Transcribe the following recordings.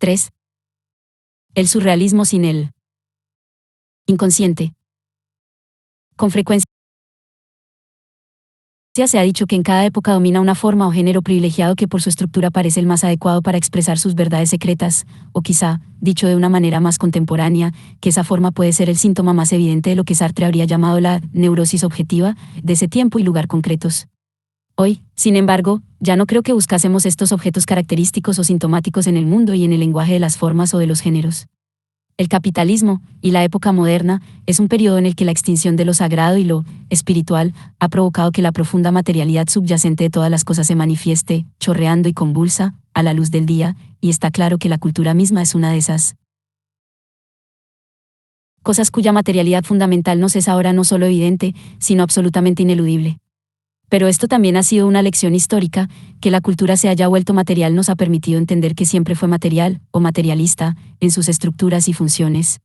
3. El surrealismo sin el inconsciente. Con frecuencia se ha dicho que en cada época domina una forma o género privilegiado que por su estructura parece el más adecuado para expresar sus verdades secretas, o quizá, dicho de una manera más contemporánea, que esa forma puede ser el síntoma más evidente de lo que Sartre habría llamado la neurosis objetiva, de ese tiempo y lugar concretos. Hoy, sin embargo, ya no creo que buscásemos estos objetos característicos o sintomáticos en el mundo y en el lenguaje de las formas o de los géneros. El capitalismo, y la época moderna, es un periodo en el que la extinción de lo sagrado y lo espiritual ha provocado que la profunda materialidad subyacente de todas las cosas se manifieste, chorreando y convulsa, a la luz del día, y está claro que la cultura misma es una de esas cosas cuya materialidad fundamental nos es ahora no solo evidente, sino absolutamente ineludible. Pero esto también ha sido una lección histórica, que la cultura se haya vuelto material nos ha permitido entender que siempre fue material, o materialista, en sus estructuras y funciones.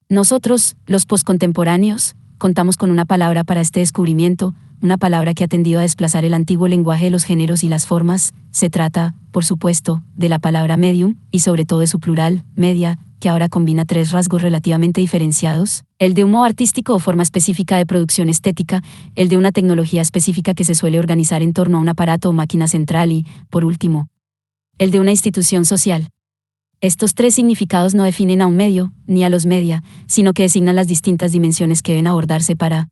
Nosotros, los poscontemporáneos, contamos con una palabra para este descubrimiento, una palabra que ha tendido a desplazar el antiguo lenguaje de los géneros y las formas. Se trata, por supuesto, de la palabra medium, y sobre todo de su plural, media, que ahora combina tres rasgos relativamente diferenciados: el de un modo artístico o forma específica de producción estética, el de una tecnología específica que se suele organizar en torno a un aparato o máquina central y, por último, el de una institución social. Estos tres significados no definen a un medio, ni a los media, sino que designan las distintas dimensiones que deben abordarse para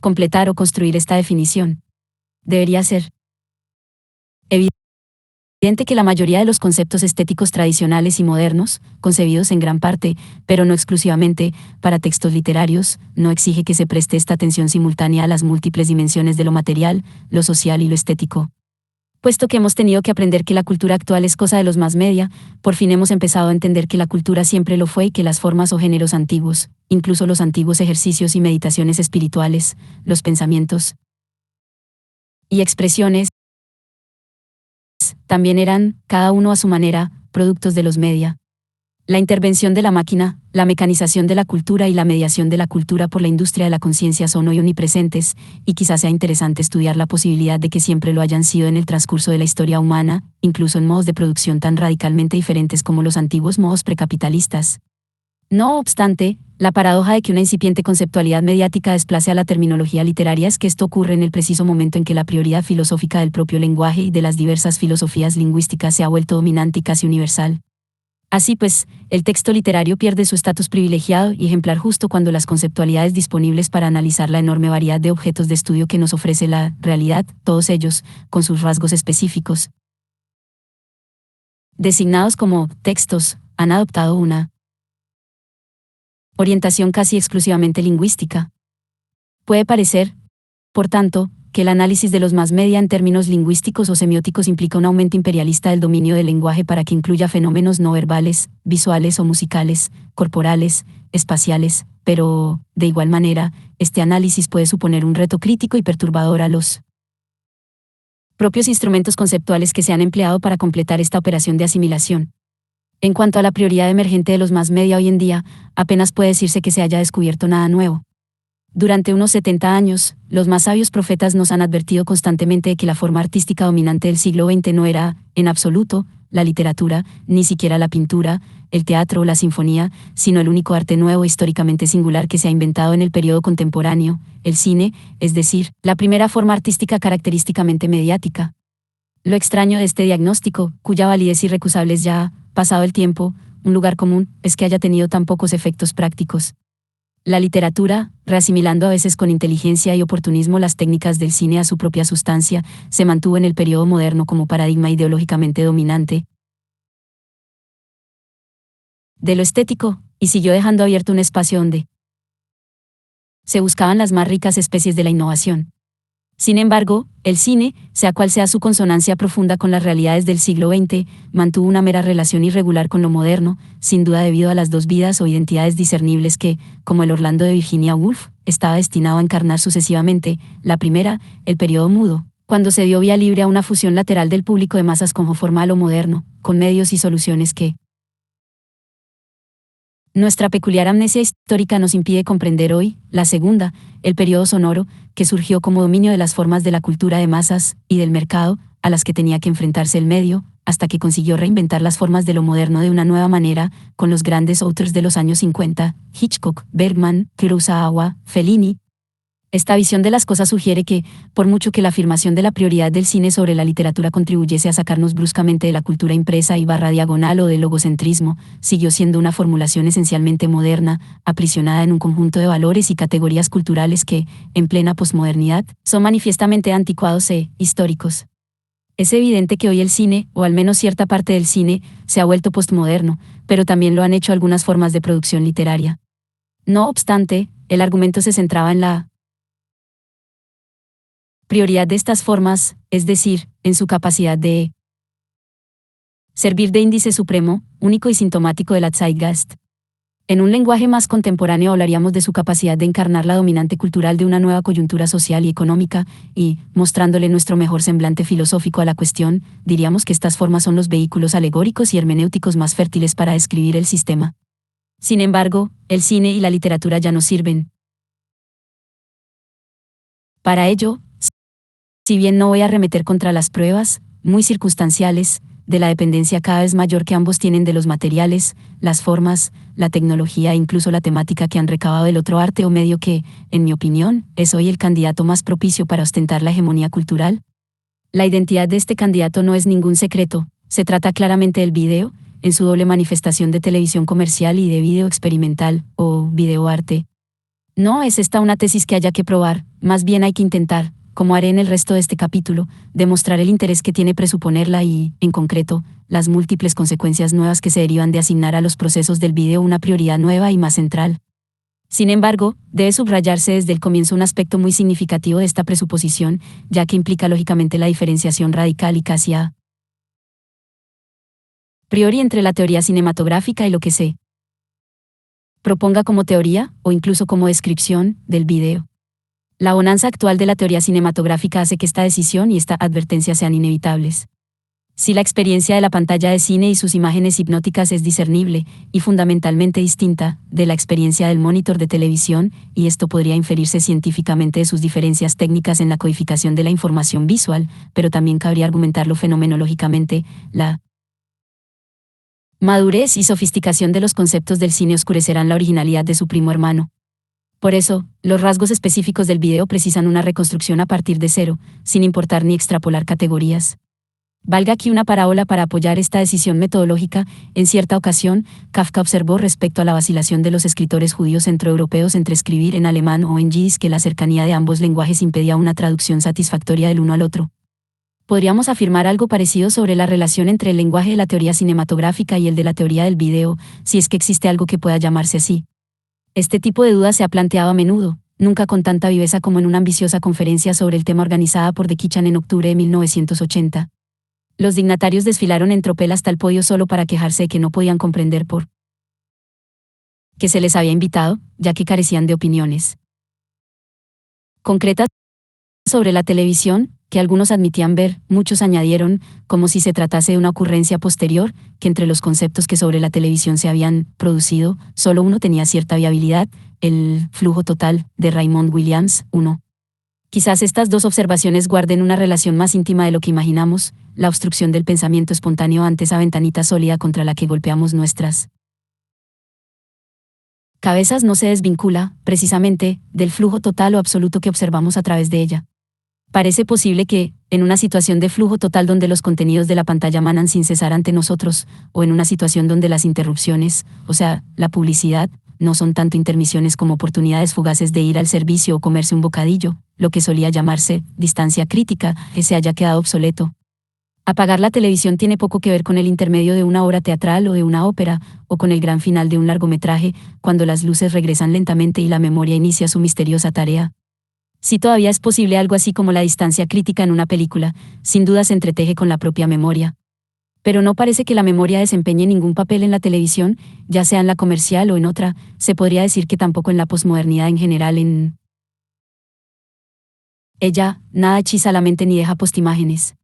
completar o construir esta definición. Debería ser evidente que la mayoría de los conceptos estéticos tradicionales y modernos, concebidos en gran parte, pero no exclusivamente, para textos literarios, no exige que se preste esta atención simultánea a las múltiples dimensiones de lo material, lo social y lo estético. Puesto que hemos tenido que aprender que la cultura actual es cosa de los más media, por fin hemos empezado a entender que la cultura siempre lo fue y que las formas o géneros antiguos, incluso los antiguos ejercicios y meditaciones espirituales, los pensamientos y expresiones, también eran, cada uno a su manera, productos de los media. La intervención de la máquina, la mecanización de la cultura y la mediación de la cultura por la industria de la conciencia son hoy omnipresentes, y quizás sea interesante estudiar la posibilidad de que siempre lo hayan sido en el transcurso de la historia humana, incluso en modos de producción tan radicalmente diferentes como los antiguos modos precapitalistas. No obstante, la paradoja de que una incipiente conceptualidad mediática desplace a la terminología literaria es que esto ocurre en el preciso momento en que la prioridad filosófica del propio lenguaje y de las diversas filosofías lingüísticas se ha vuelto dominante y casi universal. Así pues, el texto literario pierde su estatus privilegiado y ejemplar justo cuando las conceptualidades disponibles para analizar la enorme variedad de objetos de estudio que nos ofrece la realidad, todos ellos, con sus rasgos específicos, designados como textos, han adoptado una orientación casi exclusivamente lingüística. Puede parecer, por tanto, que el análisis de los más media en términos lingüísticos o semióticos implica un aumento imperialista del dominio del lenguaje para que incluya fenómenos no verbales, visuales o musicales, corporales, espaciales, pero, de igual manera, este análisis puede suponer un reto crítico y perturbador a los propios instrumentos conceptuales que se han empleado para completar esta operación de asimilación. En cuanto a la prioridad emergente de los más media hoy en día, apenas puede decirse que se haya descubierto nada nuevo. Durante unos 70 años, los más sabios profetas nos han advertido constantemente de que la forma artística dominante del siglo XX no era, en absoluto, la literatura, ni siquiera la pintura, el teatro o la sinfonía, sino el único arte nuevo históricamente singular que se ha inventado en el periodo contemporáneo, el cine, es decir, la primera forma artística característicamente mediática. Lo extraño de este diagnóstico, cuya validez irrecusable es ya, pasado el tiempo, un lugar común, es que haya tenido tan pocos efectos prácticos. La literatura, reasimilando a veces con inteligencia y oportunismo las técnicas del cine a su propia sustancia, se mantuvo en el periodo moderno como paradigma ideológicamente dominante de lo estético, y siguió dejando abierto un espacio donde se buscaban las más ricas especies de la innovación. Sin embargo, el cine, sea cual sea su consonancia profunda con las realidades del siglo XX, mantuvo una mera relación irregular con lo moderno, sin duda debido a las dos vidas o identidades discernibles que, como el Orlando de Virginia Woolf, estaba destinado a encarnar sucesivamente. La primera, el periodo mudo, cuando se dio vía libre a una fusión lateral del público de masas como formal o moderno, con medios y soluciones que nuestra peculiar amnesia histórica nos impide comprender hoy. La segunda, el periodo sonoro, que surgió como dominio de las formas de la cultura de masas y del mercado, a las que tenía que enfrentarse el medio, hasta que consiguió reinventar las formas de lo moderno de una nueva manera, con los grandes autores de los años 50, Hitchcock, Bergman, Kurosawa, Fellini. Esta visión de las cosas sugiere que, por mucho que la afirmación de la prioridad del cine sobre la literatura contribuyese a sacarnos bruscamente de la cultura impresa y barra diagonal o del logocentrismo, siguió siendo una formulación esencialmente moderna, aprisionada en un conjunto de valores y categorías culturales que, en plena posmodernidad, son manifiestamente anticuados e históricos. Es evidente que hoy el cine, o al menos cierta parte del cine, se ha vuelto postmoderno, pero también lo han hecho algunas formas de producción literaria. No obstante, el argumento se centraba en la prioridad de estas formas, es decir, en su capacidad de servir de índice supremo, único y sintomático de la Zeitgeist. En un lenguaje más contemporáneo hablaríamos de su capacidad de encarnar la dominante cultural de una nueva coyuntura social y económica, y, mostrándole nuestro mejor semblante filosófico a la cuestión, diríamos que estas formas son los vehículos alegóricos y hermenéuticos más fértiles para describir el sistema. Sin embargo, el cine y la literatura ya no sirven para ello. Si bien no voy a arremeter contra las pruebas, muy circunstanciales, de la dependencia cada vez mayor que ambos tienen de los materiales, las formas, la tecnología e incluso la temática que han recabado del otro arte o medio que, en mi opinión, es hoy el candidato más propicio para ostentar la hegemonía cultural. La identidad de este candidato no es ningún secreto, se trata claramente del video, en su doble manifestación de televisión comercial y de video experimental, o videoarte. No es esta una tesis que haya que probar, más bien hay que intentar, como haré en el resto de este capítulo, demostrar el interés que tiene presuponerla y, en concreto, las múltiples consecuencias nuevas que se derivan de asignar a los procesos del video una prioridad nueva y más central. Sin embargo, debe subrayarse desde el comienzo un aspecto muy significativo de esta presuposición, ya que implica lógicamente la diferenciación radical y casi a priori entre la teoría cinematográfica y lo que se proponga como teoría, o incluso como descripción, del video. La bonanza actual de la teoría cinematográfica hace que esta decisión y esta advertencia sean inevitables. Si la experiencia de la pantalla de cine y sus imágenes hipnóticas es discernible, y fundamentalmente distinta, de la experiencia del monitor de televisión, y esto podría inferirse científicamente de sus diferencias técnicas en la codificación de la información visual, pero también cabría argumentarlo fenomenológicamente, la madurez y sofisticación de los conceptos del cine oscurecerán la originalidad de su primo hermano. Por eso, los rasgos específicos del video precisan una reconstrucción a partir de cero, sin importar ni extrapolar categorías. Valga aquí una parábola para apoyar esta decisión metodológica. En cierta ocasión, Kafka observó respecto a la vacilación de los escritores judíos centroeuropeos entre escribir en alemán o en yiddish que la cercanía de ambos lenguajes impedía una traducción satisfactoria del uno al otro. Podríamos afirmar algo parecido sobre la relación entre el lenguaje de la teoría cinematográfica y el de la teoría del video, si es que existe algo que pueda llamarse así. Este tipo de duda se ha planteado a menudo, nunca con tanta viveza como en una ambiciosa conferencia sobre el tema organizada por The Kitchen en octubre de 1980. Los dignatarios desfilaron en tropel hasta el podio solo para quejarse de que no podían comprender por qué se les había invitado, ya que carecían de opiniones concretas sobre la televisión, que algunos admitían ver, muchos añadieron, como si se tratase de una ocurrencia posterior, que entre los conceptos que sobre la televisión se habían producido, solo uno tenía cierta viabilidad, el flujo total, de Raymond Williams, 1. Quizás estas dos observaciones guarden una relación más íntima de lo que imaginamos, la obstrucción del pensamiento espontáneo ante esa ventanita sólida contra la que golpeamos nuestras cabezas no se desvincula, precisamente, del flujo total o absoluto que observamos a través de ella. Parece posible que, en una situación de flujo total donde los contenidos de la pantalla manan sin cesar ante nosotros, o en una situación donde las interrupciones, o sea, la publicidad, no son tanto intermisiones como oportunidades fugaces de ir al servicio o comerse un bocadillo, lo que solía llamarse distancia crítica, se haya quedado obsoleto. Apagar la televisión tiene poco que ver con el intermedio de una obra teatral o de una ópera, o con el gran final de un largometraje, cuando las luces regresan lentamente y la memoria inicia su misteriosa tarea. Si todavía es posible algo así como la distancia crítica en una película, sin duda se entreteje con la propia memoria. Pero no parece que la memoria desempeñe ningún papel en la televisión, ya sea en la comercial o en otra, se podría decir que tampoco en la posmodernidad en general. En ella, nada hechiza la mente ni deja postimágenes.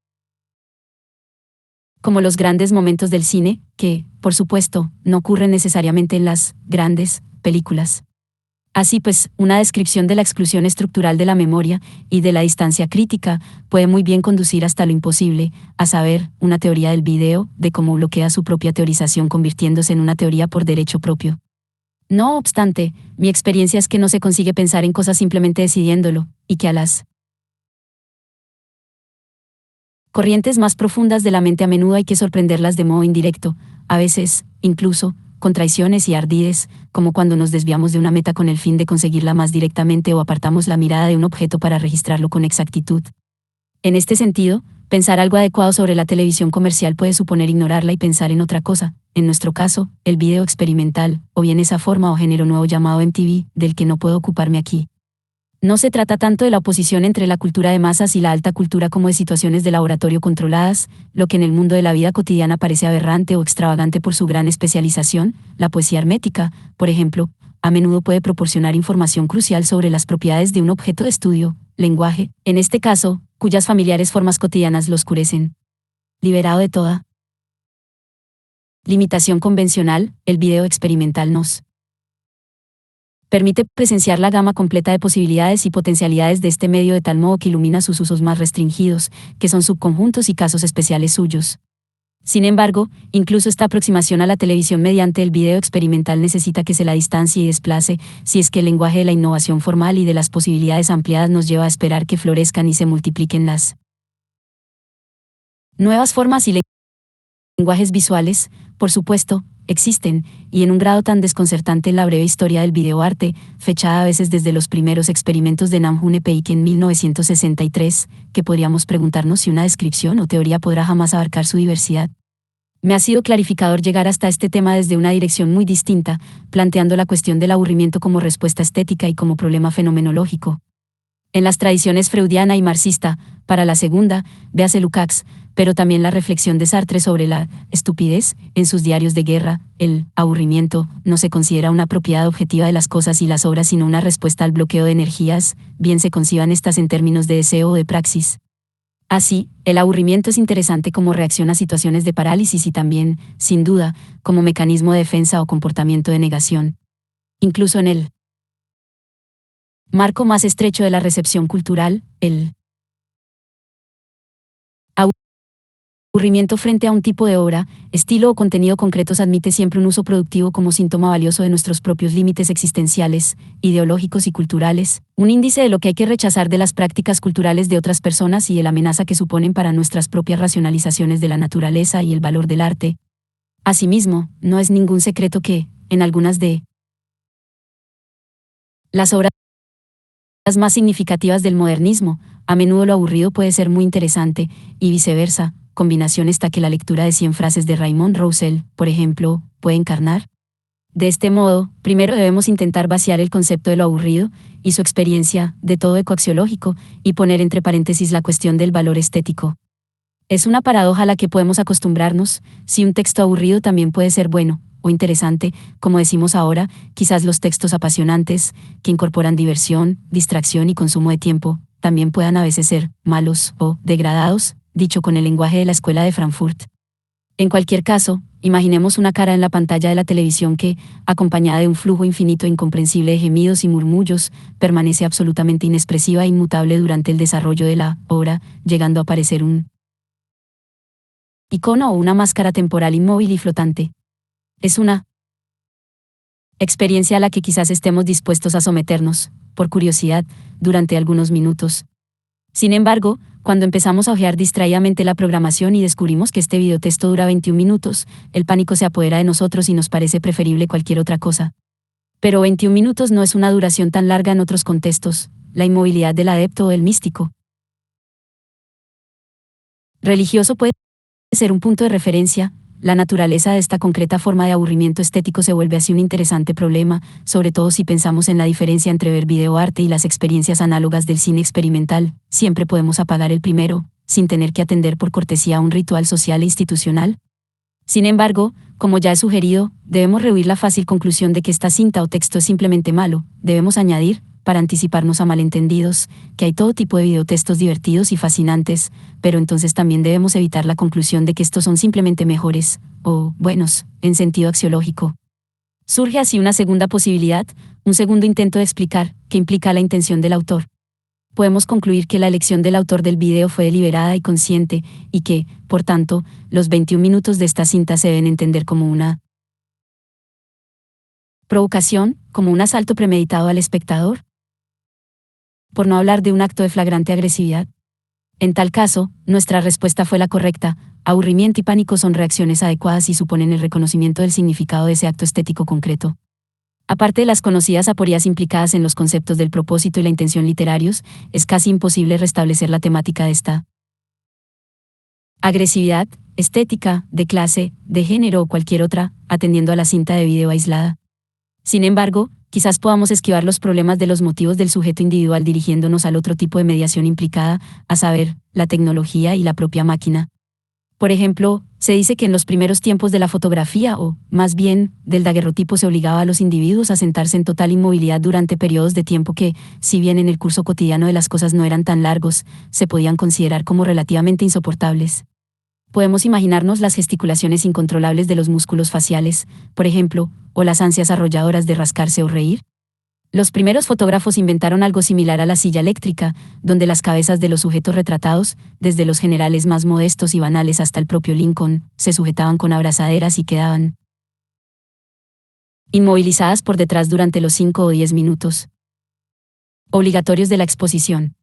Como los grandes momentos del cine, que, por supuesto, no ocurren necesariamente en las grandes películas. Así pues, una descripción de la exclusión estructural de la memoria y de la distancia crítica puede muy bien conducir hasta lo imposible, a saber, una teoría del video, de cómo bloquea su propia teorización convirtiéndose en una teoría por derecho propio. No obstante, mi experiencia es que no se consigue pensar en cosas simplemente decidiéndolo, y que a las corrientes más profundas de la mente a menudo hay que sorprenderlas de modo indirecto, a veces, incluso, con traiciones y ardides, como cuando nos desviamos de una meta con el fin de conseguirla más directamente o apartamos la mirada de un objeto para registrarlo con exactitud. En este sentido, pensar algo adecuado sobre la televisión comercial puede suponer ignorarla y pensar en otra cosa, en nuestro caso, el video experimental, o bien esa forma o género nuevo llamado MTV, del que no puedo ocuparme aquí. No se trata tanto de la oposición entre la cultura de masas y la alta cultura como de situaciones de laboratorio controladas, lo que en el mundo de la vida cotidiana parece aberrante o extravagante por su gran especialización. La poesía hermética, por ejemplo, a menudo puede proporcionar información crucial sobre las propiedades de un objeto de estudio, lenguaje, en este caso, cuyas familiares formas cotidianas lo oscurecen. Liberado de toda limitación convencional, el video experimental nos permite presenciar la gama completa de posibilidades y potencialidades de este medio de tal modo que ilumina sus usos más restringidos, que son subconjuntos y casos especiales suyos. Sin embargo, incluso esta aproximación a la televisión mediante el video experimental necesita que se la distancie y desplace, si es que el lenguaje de la innovación formal y de las posibilidades ampliadas nos lleva a esperar que florezcan y se multipliquen las nuevas formas y lenguajes visuales, por supuesto, existen, y en un grado tan desconcertante en la breve historia del videoarte, fechada a veces desde los primeros experimentos de Namjoon Paik en 1963, que podríamos preguntarnos si una descripción o teoría podrá jamás abarcar su diversidad. Me ha sido clarificador llegar hasta este tema desde una dirección muy distinta, planteando la cuestión del aburrimiento como respuesta estética y como problema fenomenológico. En las tradiciones freudiana y marxista, para la segunda, véase Lukács, pero también la reflexión de Sartre sobre la estupidez, en sus diarios de guerra, el aburrimiento, no se considera una propiedad objetiva de las cosas y las obras sino una respuesta al bloqueo de energías, bien se conciban estas en términos de deseo o de praxis. Así, el aburrimiento es interesante como reacción a situaciones de parálisis y también, sin duda, como mecanismo de defensa o comportamiento de negación. Incluso en el marco más estrecho de la recepción cultural, el aburrimiento frente a un tipo de obra, estilo o contenido concretos admite siempre un uso productivo como síntoma valioso de nuestros propios límites existenciales, ideológicos y culturales, un índice de lo que hay que rechazar de las prácticas culturales de otras personas y de la amenaza que suponen para nuestras propias racionalizaciones de la naturaleza y el valor del arte. Asimismo, no es ningún secreto que, en algunas de las obras más significativas del modernismo, a menudo lo aburrido puede ser muy interesante, y viceversa, combinación esta que la lectura de 100 frases de Raymond Roussel, por ejemplo, puede encarnar. De este modo, primero debemos intentar vaciar el concepto de lo aburrido, y su experiencia, de todo eco axiológico, y poner entre paréntesis la cuestión del valor estético. Es una paradoja a la que podemos acostumbrarnos, si un texto aburrido también puede ser bueno, o interesante, como decimos ahora, quizás los textos apasionantes, que incorporan diversión, distracción y consumo de tiempo, también puedan a veces ser malos o degradados, dicho con el lenguaje de la Escuela de Frankfurt. En cualquier caso, imaginemos una cara en la pantalla de la televisión que, acompañada de un flujo infinito e incomprensible de gemidos y murmullos, permanece absolutamente inexpresiva e inmutable durante el desarrollo de la obra, llegando a parecer un icono o una máscara temporal inmóvil y flotante. Es una experiencia a la que quizás estemos dispuestos a someternos, por curiosidad, durante algunos minutos. Sin embargo, cuando empezamos a hojear distraídamente la programación y descubrimos que este videotexto dura 21 minutos, el pánico se apodera de nosotros y nos parece preferible cualquier otra cosa. Pero 21 minutos no es una duración tan larga en otros contextos, la inmovilidad del adepto o del místico religioso puede ser un punto de referencia. La naturaleza de esta concreta forma de aburrimiento estético se vuelve así un interesante problema, sobre todo si pensamos en la diferencia entre ver videoarte y las experiencias análogas del cine experimental. Siempre podemos apagar el primero, sin tener que atender por cortesía a un ritual social e institucional. Sin embargo, como ya he sugerido, debemos rehuir la fácil conclusión de que esta cinta o texto es simplemente malo. Debemos añadir, para anticiparnos a malentendidos, que hay todo tipo de videotextos divertidos y fascinantes, pero entonces también debemos evitar la conclusión de que estos son simplemente mejores, o buenos, en sentido axiológico. Surge así una segunda posibilidad, un segundo intento de explicar qué implica la intención del autor. Podemos concluir que la elección del autor del video fue deliberada y consciente, y que, por tanto, los 21 minutos de esta cinta se deben entender como una provocación, como un asalto premeditado al espectador. Por no hablar de un acto de flagrante agresividad. En tal caso, nuestra respuesta fue la correcta. Aburrimiento y pánico son reacciones adecuadas y suponen el reconocimiento del significado de ese acto estético concreto. Aparte de las conocidas aporías implicadas en los conceptos del propósito y la intención literarios, es casi imposible restablecer la temática de esta agresividad, estética, de clase, de género o cualquier otra, atendiendo a la cinta de video aislada. Sin embargo, quizás podamos esquivar los problemas de los motivos del sujeto individual dirigiéndonos al otro tipo de mediación implicada, a saber, la tecnología y la propia máquina. Por ejemplo, se dice que en los primeros tiempos de la fotografía o, más bien, del daguerrotipo se obligaba a los individuos a sentarse en total inmovilidad durante periodos de tiempo que, si bien en el curso cotidiano de las cosas no eran tan largos, se podían considerar como relativamente insoportables. Podemos imaginarnos las gesticulaciones incontrolables de los músculos faciales, por ejemplo, o las ansias arrolladoras de rascarse o reír. Los primeros fotógrafos inventaron algo similar a la silla eléctrica, donde las cabezas de los sujetos retratados, desde los generales más modestos y banales hasta el propio Lincoln, se sujetaban con abrazaderas y quedaban inmovilizadas por detrás durante los 5 o 10 minutos obligatorios de la exposición.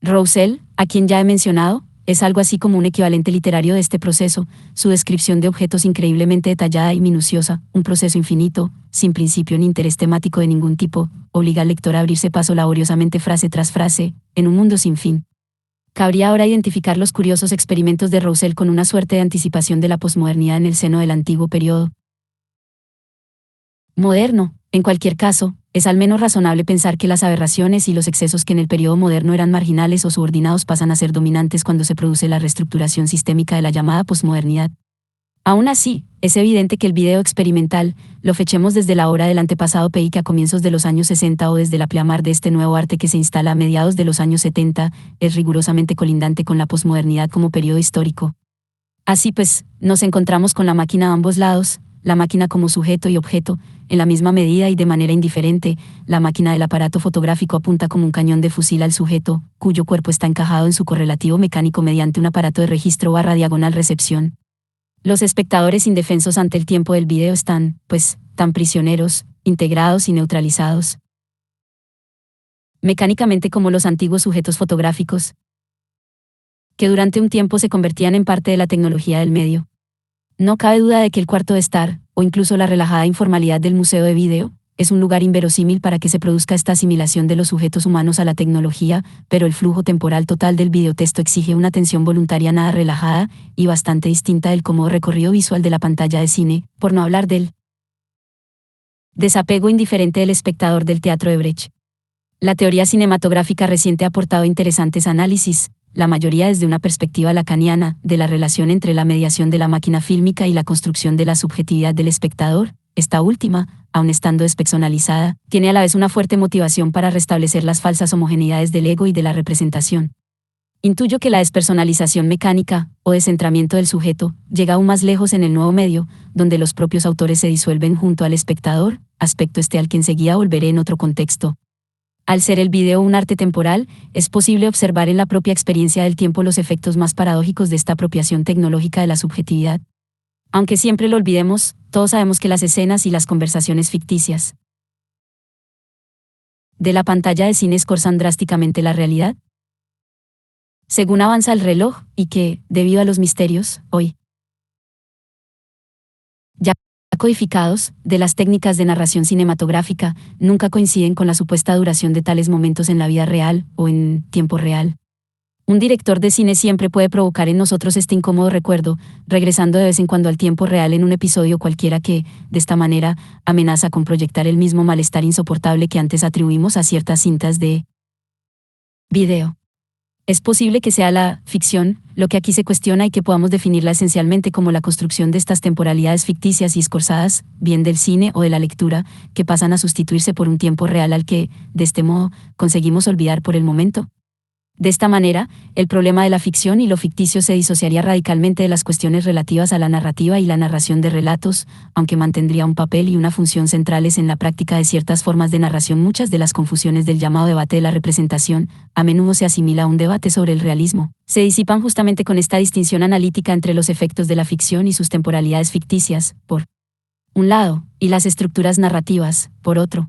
Roussel, a quien ya he mencionado, es algo así como un equivalente literario de este proceso, su descripción de objetos increíblemente detallada y minuciosa, un proceso infinito, sin principio ni interés temático de ningún tipo, obliga al lector a abrirse paso laboriosamente frase tras frase, en un mundo sin fin. Cabría ahora identificar los curiosos experimentos de Roussel con una suerte de anticipación de la posmodernidad en el seno del antiguo periodo moderno. En cualquier caso, es al menos razonable pensar que las aberraciones y los excesos que en el periodo moderno eran marginales o subordinados pasan a ser dominantes cuando se produce la reestructuración sistémica de la llamada posmodernidad. Aún así, es evidente que el video experimental, lo fechemos desde la obra del antepasado Peik a comienzos de los años 60 o desde la pleamar de este nuevo arte que se instala a mediados de los años 70, es rigurosamente colindante con la posmodernidad como periodo histórico. Así pues, nos encontramos con la máquina a ambos lados, la máquina como sujeto y objeto, en la misma medida y de manera indiferente, la máquina del aparato fotográfico apunta como un cañón de fusil al sujeto, cuyo cuerpo está encajado en su correlativo mecánico mediante un aparato de registro /diagonal recepción. Los espectadores indefensos ante el tiempo del video están, pues, tan prisioneros, integrados y neutralizados mecánicamente como los antiguos sujetos fotográficos, que durante un tiempo se convertían en parte de la tecnología del medio. No cabe duda de que el cuarto de estar, o incluso la relajada informalidad del museo de video, es un lugar inverosímil para que se produzca esta asimilación de los sujetos humanos a la tecnología, pero el flujo temporal total del videotexto exige una atención voluntaria nada relajada, y bastante distinta del cómodo recorrido visual de la pantalla de cine, por no hablar del desapego indiferente del espectador del teatro de Brecht. La teoría cinematográfica reciente ha aportado interesantes análisis, la mayoría desde una perspectiva lacaniana, de la relación entre la mediación de la máquina fílmica y la construcción de la subjetividad del espectador. Esta última, aun estando despersonalizada, tiene a la vez una fuerte motivación para restablecer las falsas homogeneidades del ego y de la representación. Intuyo que la despersonalización mecánica, o descentramiento del sujeto, llega aún más lejos en el nuevo medio, donde los propios autores se disuelven junto al espectador, aspecto al que enseguida volveré en otro contexto. Al ser el video un arte temporal, es posible observar en la propia experiencia del tiempo los efectos más paradójicos de esta apropiación tecnológica de la subjetividad. Aunque siempre lo olvidemos, todos sabemos que las escenas y las conversaciones ficticias de la pantalla de cine escorzan drásticamente la realidad, según avanza el reloj, y que, debido a los misterios, hoy ya codificados, de las técnicas de narración cinematográfica, nunca coinciden con la supuesta duración de tales momentos en la vida real, o en tiempo real. Un director de cine siempre puede provocar en nosotros este incómodo recuerdo, regresando de vez en cuando al tiempo real en un episodio cualquiera que, de esta manera, amenaza con proyectar el mismo malestar insoportable que antes atribuimos a ciertas cintas de video. Es posible que sea la ficción, lo que aquí se cuestiona y que podamos definirla esencialmente como la construcción de estas temporalidades ficticias y escorzadas, bien del cine o de la lectura, que pasan a sustituirse por un tiempo real al que, de este modo, conseguimos olvidar por el momento. De esta manera, el problema de la ficción y lo ficticio se disociaría radicalmente de las cuestiones relativas a la narrativa y la narración de relatos, aunque mantendría un papel y una función centrales en la práctica de ciertas formas de narración. Muchas de las confusiones del llamado debate de la representación, a menudo se asimila a un debate sobre el realismo, se disipan justamente con esta distinción analítica entre los efectos de la ficción y sus temporalidades ficticias, por un lado, y las estructuras narrativas, por otro.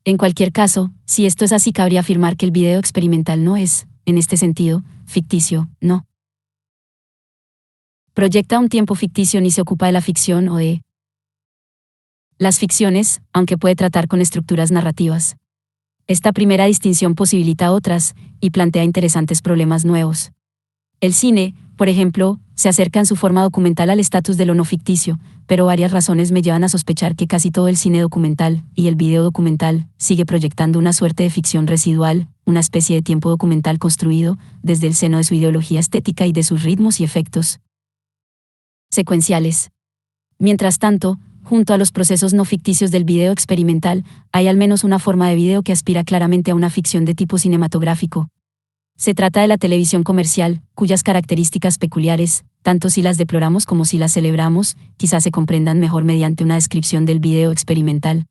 En cualquier caso, si esto es así, cabría afirmar que el video experimental no es, en este sentido, ficticio, no proyecta un tiempo ficticio ni se ocupa de la ficción o de las ficciones, aunque puede tratar con estructuras narrativas. Esta primera distinción posibilita otras, y plantea interesantes problemas nuevos. El cine, por ejemplo, se acerca en su forma documental al estatus de lo no ficticio, pero varias razones me llevan a sospechar que casi todo el cine documental, y el video documental, sigue proyectando una suerte de ficción residual, una especie de tiempo documental construido, desde el seno de su ideología estética y de sus ritmos y efectos secuenciales. Mientras tanto, junto a los procesos no ficticios del video experimental, hay al menos una forma de video que aspira claramente a una ficción de tipo cinematográfico. Se trata de la televisión comercial, cuyas características peculiares, tanto si las deploramos como si las celebramos, quizás se comprendan mejor mediante una descripción del video experimental.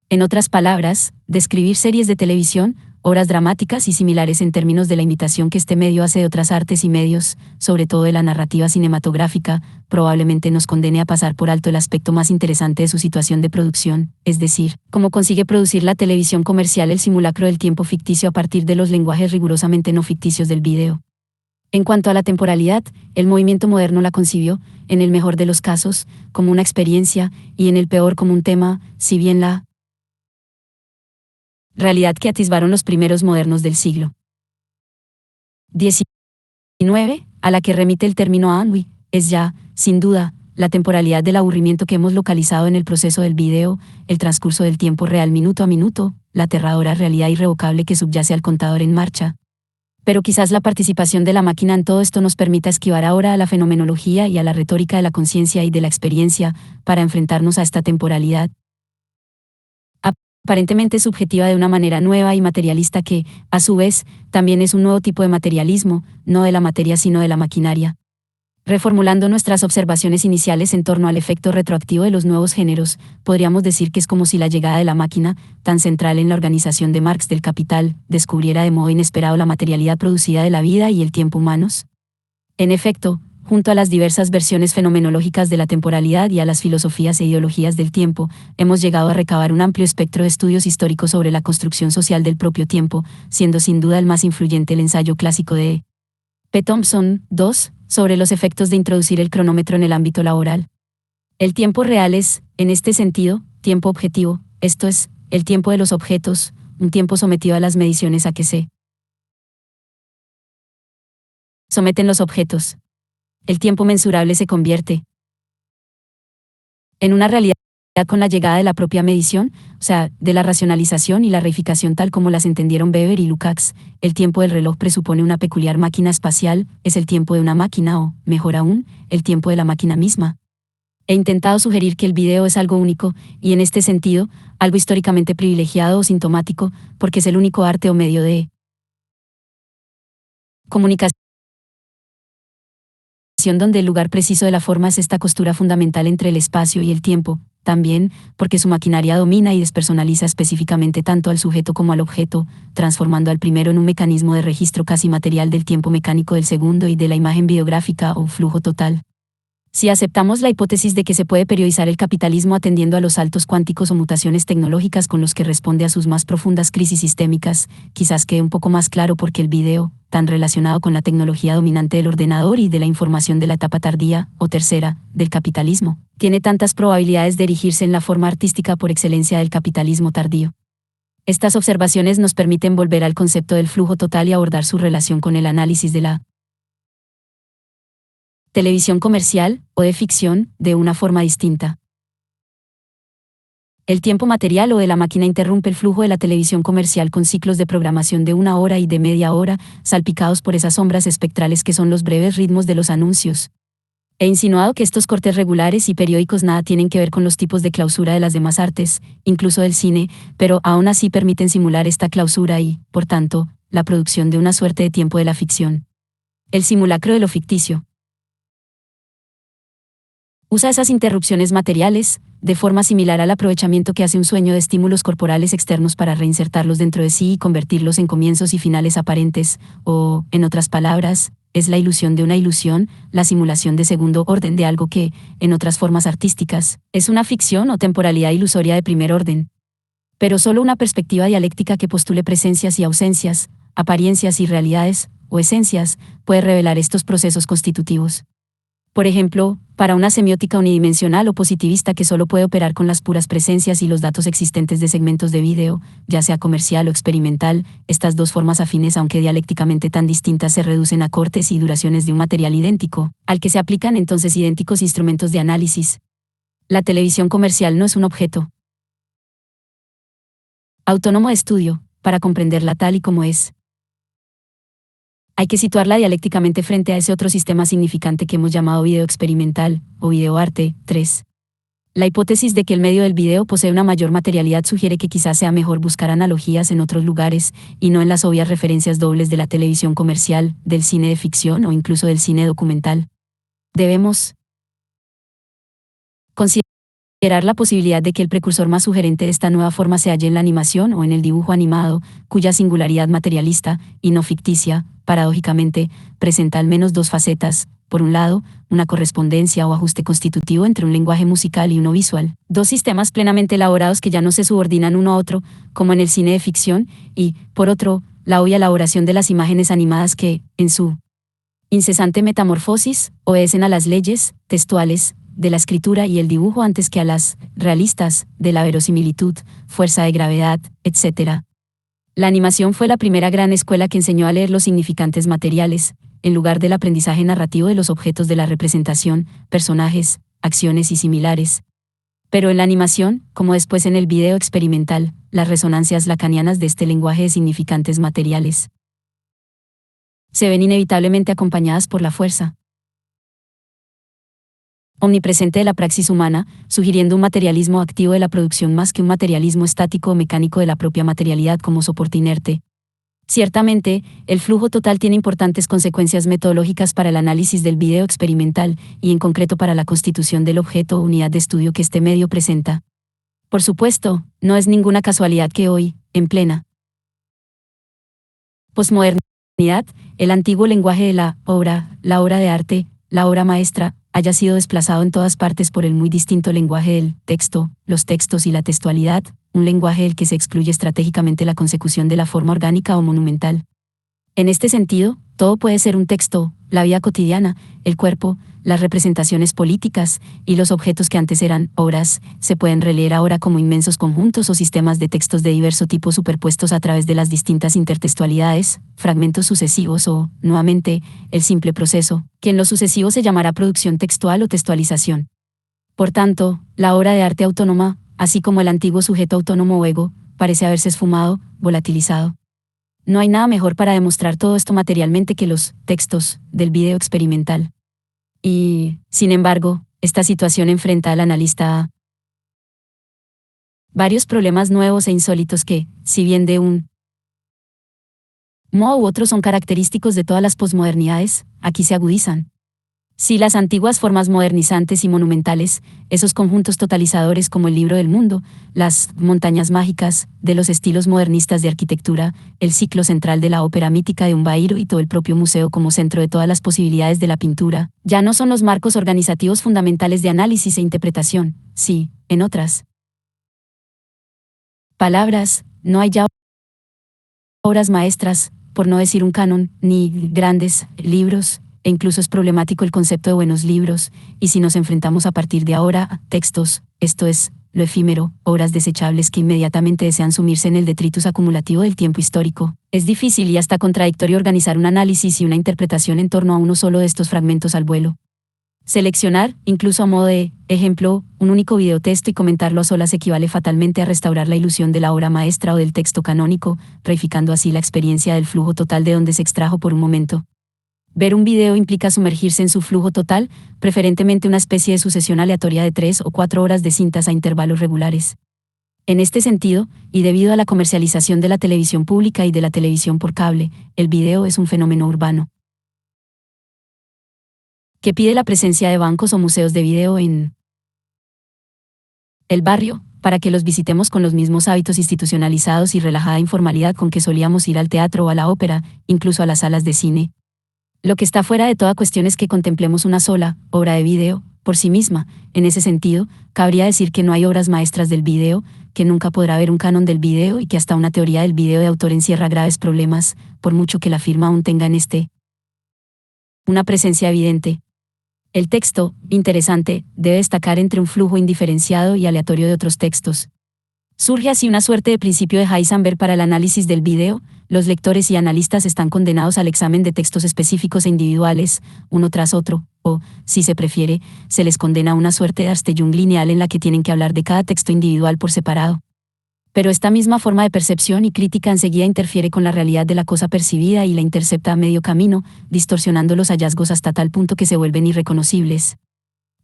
En otras palabras, describir series de televisión, obras dramáticas y similares en términos de la imitación que este medio hace de otras artes y medios, sobre todo de la narrativa cinematográfica, probablemente nos condene a pasar por alto el aspecto más interesante de su situación de producción, es decir, cómo consigue producir la televisión comercial el simulacro del tiempo ficticio a partir de los lenguajes rigurosamente no ficticios del video. En cuanto a la temporalidad, el movimiento moderno la concibió, en el mejor de los casos, como una experiencia, y en el peor como un tema, si bien la realidad que atisbaron los primeros modernos del siglo XIX, a la que remite el término ennui, es ya, sin duda, la temporalidad del aburrimiento que hemos localizado en el proceso del video, el transcurso del tiempo real minuto a minuto, la aterradora realidad irrevocable que subyace al contador en marcha. Pero quizás la participación de la máquina en todo esto nos permita esquivar ahora a la fenomenología y a la retórica de la conciencia y de la experiencia, para enfrentarnos a esta temporalidad aparentemente subjetiva de una manera nueva y materialista que, a su vez, también es un nuevo tipo de materialismo, no de la materia sino de la maquinaria. Reformulando nuestras observaciones iniciales en torno al efecto retroactivo de los nuevos géneros, podríamos decir que es como si la llegada de la máquina, tan central en la organización de Marx del capital, descubriera de modo inesperado la materialidad producida de la vida y el tiempo humanos. En efecto, junto a las diversas versiones fenomenológicas de la temporalidad y a las filosofías e ideologías del tiempo, hemos llegado a recabar un amplio espectro de estudios históricos sobre la construcción social del propio tiempo, siendo sin duda el más influyente el ensayo clásico de P. Thompson, 2, sobre los efectos de introducir el cronómetro en el ámbito laboral. El tiempo real es, en este sentido, tiempo objetivo, esto es, el tiempo de los objetos, un tiempo sometido a las mediciones a que se someten los objetos. El tiempo mensurable se convierte en una realidad con la llegada de la propia medición, o sea, de la racionalización y la reificación tal como las entendieron Weber y Lukács. El tiempo del reloj presupone una peculiar máquina espacial, es el tiempo de una máquina o, mejor aún, el tiempo de la máquina misma. He intentado sugerir que el video es algo único, y en este sentido, algo históricamente privilegiado o sintomático, porque es el único arte o medio de comunicación donde el lugar preciso de la forma es esta costura fundamental entre el espacio y el tiempo, también porque su maquinaria domina y despersonaliza específicamente tanto al sujeto como al objeto, transformando al primero en un mecanismo de registro casi material del tiempo mecánico del segundo y de la imagen videográfica o flujo total. Si aceptamos la hipótesis de que se puede periodizar el capitalismo atendiendo a los saltos cuánticos o mutaciones tecnológicas con los que responde a sus más profundas crisis sistémicas, quizás quede un poco más claro por qué el video, tan relacionado con la tecnología dominante del ordenador y de la información de la etapa tardía, o tercera, del capitalismo, tiene tantas probabilidades de erigirse en la forma artística por excelencia del capitalismo tardío. Estas observaciones nos permiten volver al concepto del flujo total y abordar su relación con el análisis de la televisión comercial, o de ficción, de una forma distinta. El tiempo material o de la máquina interrumpe el flujo de la televisión comercial con ciclos de programación de 1 hora y de media hora, salpicados por esas sombras espectrales que son los breves ritmos de los anuncios. He insinuado que estos cortes regulares y periódicos nada tienen que ver con los tipos de clausura de las demás artes, incluso del cine, pero aún así permiten simular esta clausura y, por tanto, la producción de una suerte de tiempo de la ficción. El simulacro de lo ficticio. Usa esas interrupciones materiales, de forma similar al aprovechamiento que hace un sueño de estímulos corporales externos para reinsertarlos dentro de sí y convertirlos en comienzos y finales aparentes, o, en otras palabras, es la ilusión de una ilusión, la simulación de segundo orden de algo que, en otras formas artísticas, es una ficción o temporalidad ilusoria de primer orden. Pero solo una perspectiva dialéctica que postule presencias y ausencias, apariencias y realidades, o esencias, puede revelar estos procesos constitutivos. Por ejemplo, para una semiótica unidimensional o positivista que solo puede operar con las puras presencias y los datos existentes de segmentos de vídeo, ya sea comercial o experimental, estas dos formas afines aunque dialécticamente tan distintas se reducen a cortes y duraciones de un material idéntico, al que se aplican entonces idénticos instrumentos de análisis. La televisión comercial no es un objeto autónomo de estudio, para comprenderla tal y como es. Hay que situarla dialécticamente frente a ese otro sistema significante que hemos llamado video experimental, o videoarte. 3. La hipótesis de que el medio del video posee una mayor materialidad sugiere que quizás sea mejor buscar analogías en otros lugares, y no en las obvias referencias dobles de la televisión comercial, del cine de ficción o incluso del cine documental. Debemos considerar la posibilidad de que el precursor más sugerente de esta nueva forma se halle en la animación o en el dibujo animado, cuya singularidad materialista, y no ficticia, paradójicamente, presenta al menos dos facetas: por un lado, una correspondencia o ajuste constitutivo entre un lenguaje musical y uno visual, dos sistemas plenamente elaborados que ya no se subordinan uno a otro, como en el cine de ficción, y, por otro, la obvia elaboración de las imágenes animadas que, en su incesante metamorfosis, obedecen a las leyes textuales de la escritura y el dibujo antes que a las realistas de la verosimilitud, fuerza de gravedad, etc. La animación fue la primera gran escuela que enseñó a leer los significantes materiales, en lugar del aprendizaje narrativo de los objetos de la representación, personajes, acciones y similares. Pero en la animación, como después en el video experimental, las resonancias lacanianas de este lenguaje de significantes materiales se ven inevitablemente acompañadas por la fuerza omnipresente de la praxis humana, sugiriendo un materialismo activo de la producción más que un materialismo estático o mecánico de la propia materialidad como soporte inerte. Ciertamente, el flujo total tiene importantes consecuencias metodológicas para el análisis del video experimental, y en concreto para la constitución del objeto o unidad de estudio que este medio presenta. Por supuesto, no es ninguna casualidad que hoy, en plena posmodernidad, el antiguo lenguaje de la obra de arte, la obra maestra, haya sido desplazado en todas partes por el muy distinto lenguaje del texto, los textos y la textualidad, un lenguaje del que se excluye estratégicamente la consecución de la forma orgánica o monumental. En este sentido, todo puede ser un texto: la vida cotidiana, el cuerpo, las representaciones políticas, y los objetos que antes eran obras, se pueden releer ahora como inmensos conjuntos o sistemas de textos de diverso tipo superpuestos a través de las distintas intertextualidades, fragmentos sucesivos o, nuevamente, el simple proceso, que en lo sucesivo se llamará producción textual o textualización. Por tanto, la obra de arte autónoma, así como el antiguo sujeto autónomo o ego, parece haberse esfumado, volatilizado. No hay nada mejor para demostrar todo esto materialmente que los textos del video experimental. Y, sin embargo, esta situación enfrenta al analista a varios problemas nuevos e insólitos que, si bien de un modo u otro son característicos de todas las posmodernidades, aquí se agudizan. Si las antiguas formas modernizantes y monumentales, esos conjuntos totalizadores como el libro del mundo, las montañas mágicas, de los estilos modernistas de arquitectura, el ciclo central de la ópera mítica de Umbairo y todo el propio museo como centro de todas las posibilidades de la pintura, ya no son los marcos organizativos fundamentales de análisis e interpretación, sí, en otras palabras, no hay ya obras maestras, por no decir un canon, ni grandes libros, e incluso es problemático el concepto de buenos libros, y si nos enfrentamos a partir de ahora a textos, esto es, lo efímero, obras desechables que inmediatamente desean sumirse en el detritus acumulativo del tiempo histórico, es difícil y hasta contradictorio organizar un análisis y una interpretación en torno a uno solo de estos fragmentos al vuelo. Seleccionar, incluso a modo de ejemplo, un único videotexto y comentarlo a solas equivale fatalmente a restaurar la ilusión de la obra maestra o del texto canónico, reificando así la experiencia del flujo total de donde se extrajo por un momento. Ver un video implica sumergirse en su flujo total, preferentemente una especie de sucesión aleatoria de 3 o 4 horas de cintas a intervalos regulares. En este sentido, y debido a la comercialización de la televisión pública y de la televisión por cable, el video es un fenómeno urbano que pide la presencia de bancos o museos de video en el barrio, para que los visitemos con los mismos hábitos institucionalizados y relajada informalidad con que solíamos ir al teatro o a la ópera, incluso a las salas de cine. Lo que está fuera de toda cuestión es que contemplemos una sola obra de video, por sí misma. En ese sentido, cabría decir que no hay obras maestras del video, que nunca podrá haber un canon del video y que hasta una teoría del video de autor encierra graves problemas, por mucho que la firma aún tenga en una presencia evidente. El texto, interesante, debe destacar entre un flujo indiferenciado y aleatorio de otros textos. Surge así una suerte de principio de Heisenberg para el análisis del video. Los lectores y analistas están condenados al examen de textos específicos e individuales, uno tras otro, o, si se prefiere, se les condena a una suerte de Arstellung lineal en la que tienen que hablar de cada texto individual por separado. Pero esta misma forma de percepción y crítica enseguida interfiere con la realidad de la cosa percibida y la intercepta a medio camino, distorsionando los hallazgos hasta tal punto que se vuelven irreconocibles.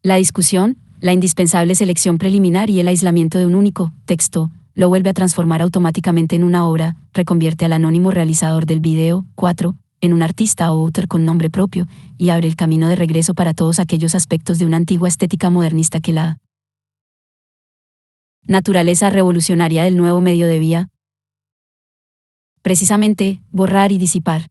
La discusión, la indispensable selección preliminar y el aislamiento de un único texto, lo vuelve a transformar automáticamente en una obra, reconvierte al anónimo realizador del video, 4, en un artista o autor con nombre propio, y abre el camino de regreso para todos aquellos aspectos de una antigua estética modernista que la naturaleza revolucionaria del nuevo medio debía precisamente borrar y disipar.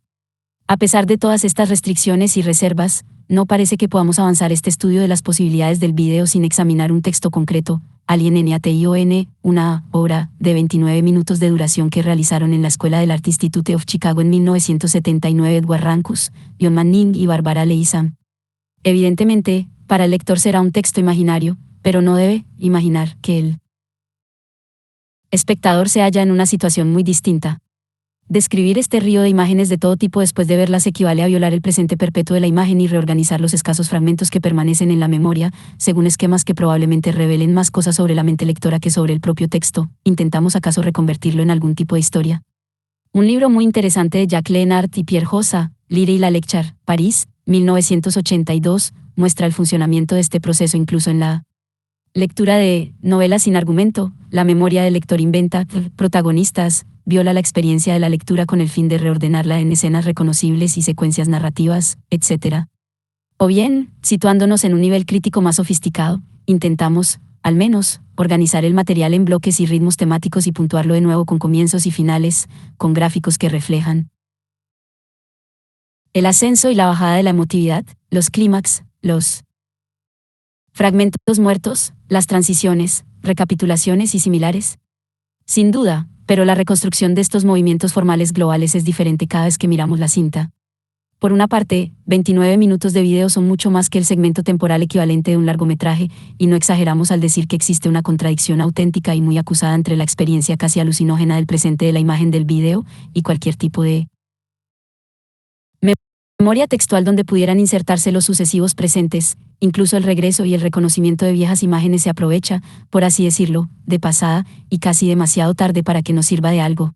A pesar de todas estas restricciones y reservas, no parece que podamos avanzar este estudio de las posibilidades del video sin examinar un texto concreto, Alien Nation, una obra de 29 minutos de duración que realizaron en la Escuela del Art Institute of Chicago en 1979 Edward Rancus, John Manning y Barbara Leisam. Evidentemente, para el lector será un texto imaginario, pero no debe imaginar que el espectador se halla en una situación muy distinta. Describir este río de imágenes de todo tipo después de verlas equivale a violar el presente perpetuo de la imagen y reorganizar los escasos fragmentos que permanecen en la memoria, según esquemas que probablemente revelen más cosas sobre la mente lectora que sobre el propio texto. ¿Intentamos acaso reconvertirlo en algún tipo de historia? Un libro muy interesante de Jacques Lenart y Pierre Jossa, Lire y la Lecture, París, 1982, muestra el funcionamiento de este proceso incluso en la lectura de novelas sin argumento. La memoria del lector inventa protagonistas, viola la experiencia de la lectura con el fin de reordenarla en escenas reconocibles y secuencias narrativas, etc. O bien, situándonos en un nivel crítico más sofisticado, intentamos, al menos, organizar el material en bloques y ritmos temáticos y puntuarlo de nuevo con comienzos y finales, con gráficos que reflejan el ascenso y la bajada de la emotividad, los clímax, los fragmentos muertos, las transiciones, recapitulaciones y similares. Sin duda, pero la reconstrucción de estos movimientos formales globales es diferente cada vez que miramos la cinta. Por una parte, 29 minutos de video son mucho más que el segmento temporal equivalente de un largometraje, y no exageramos al decir que existe una contradicción auténtica y muy acusada entre la experiencia casi alucinógena del presente de la imagen del video y cualquier tipo de memoria textual donde pudieran insertarse los sucesivos presentes. Incluso el regreso y el reconocimiento de viejas imágenes se aprovecha, por así decirlo, de pasada, y casi demasiado tarde para que nos sirva de algo.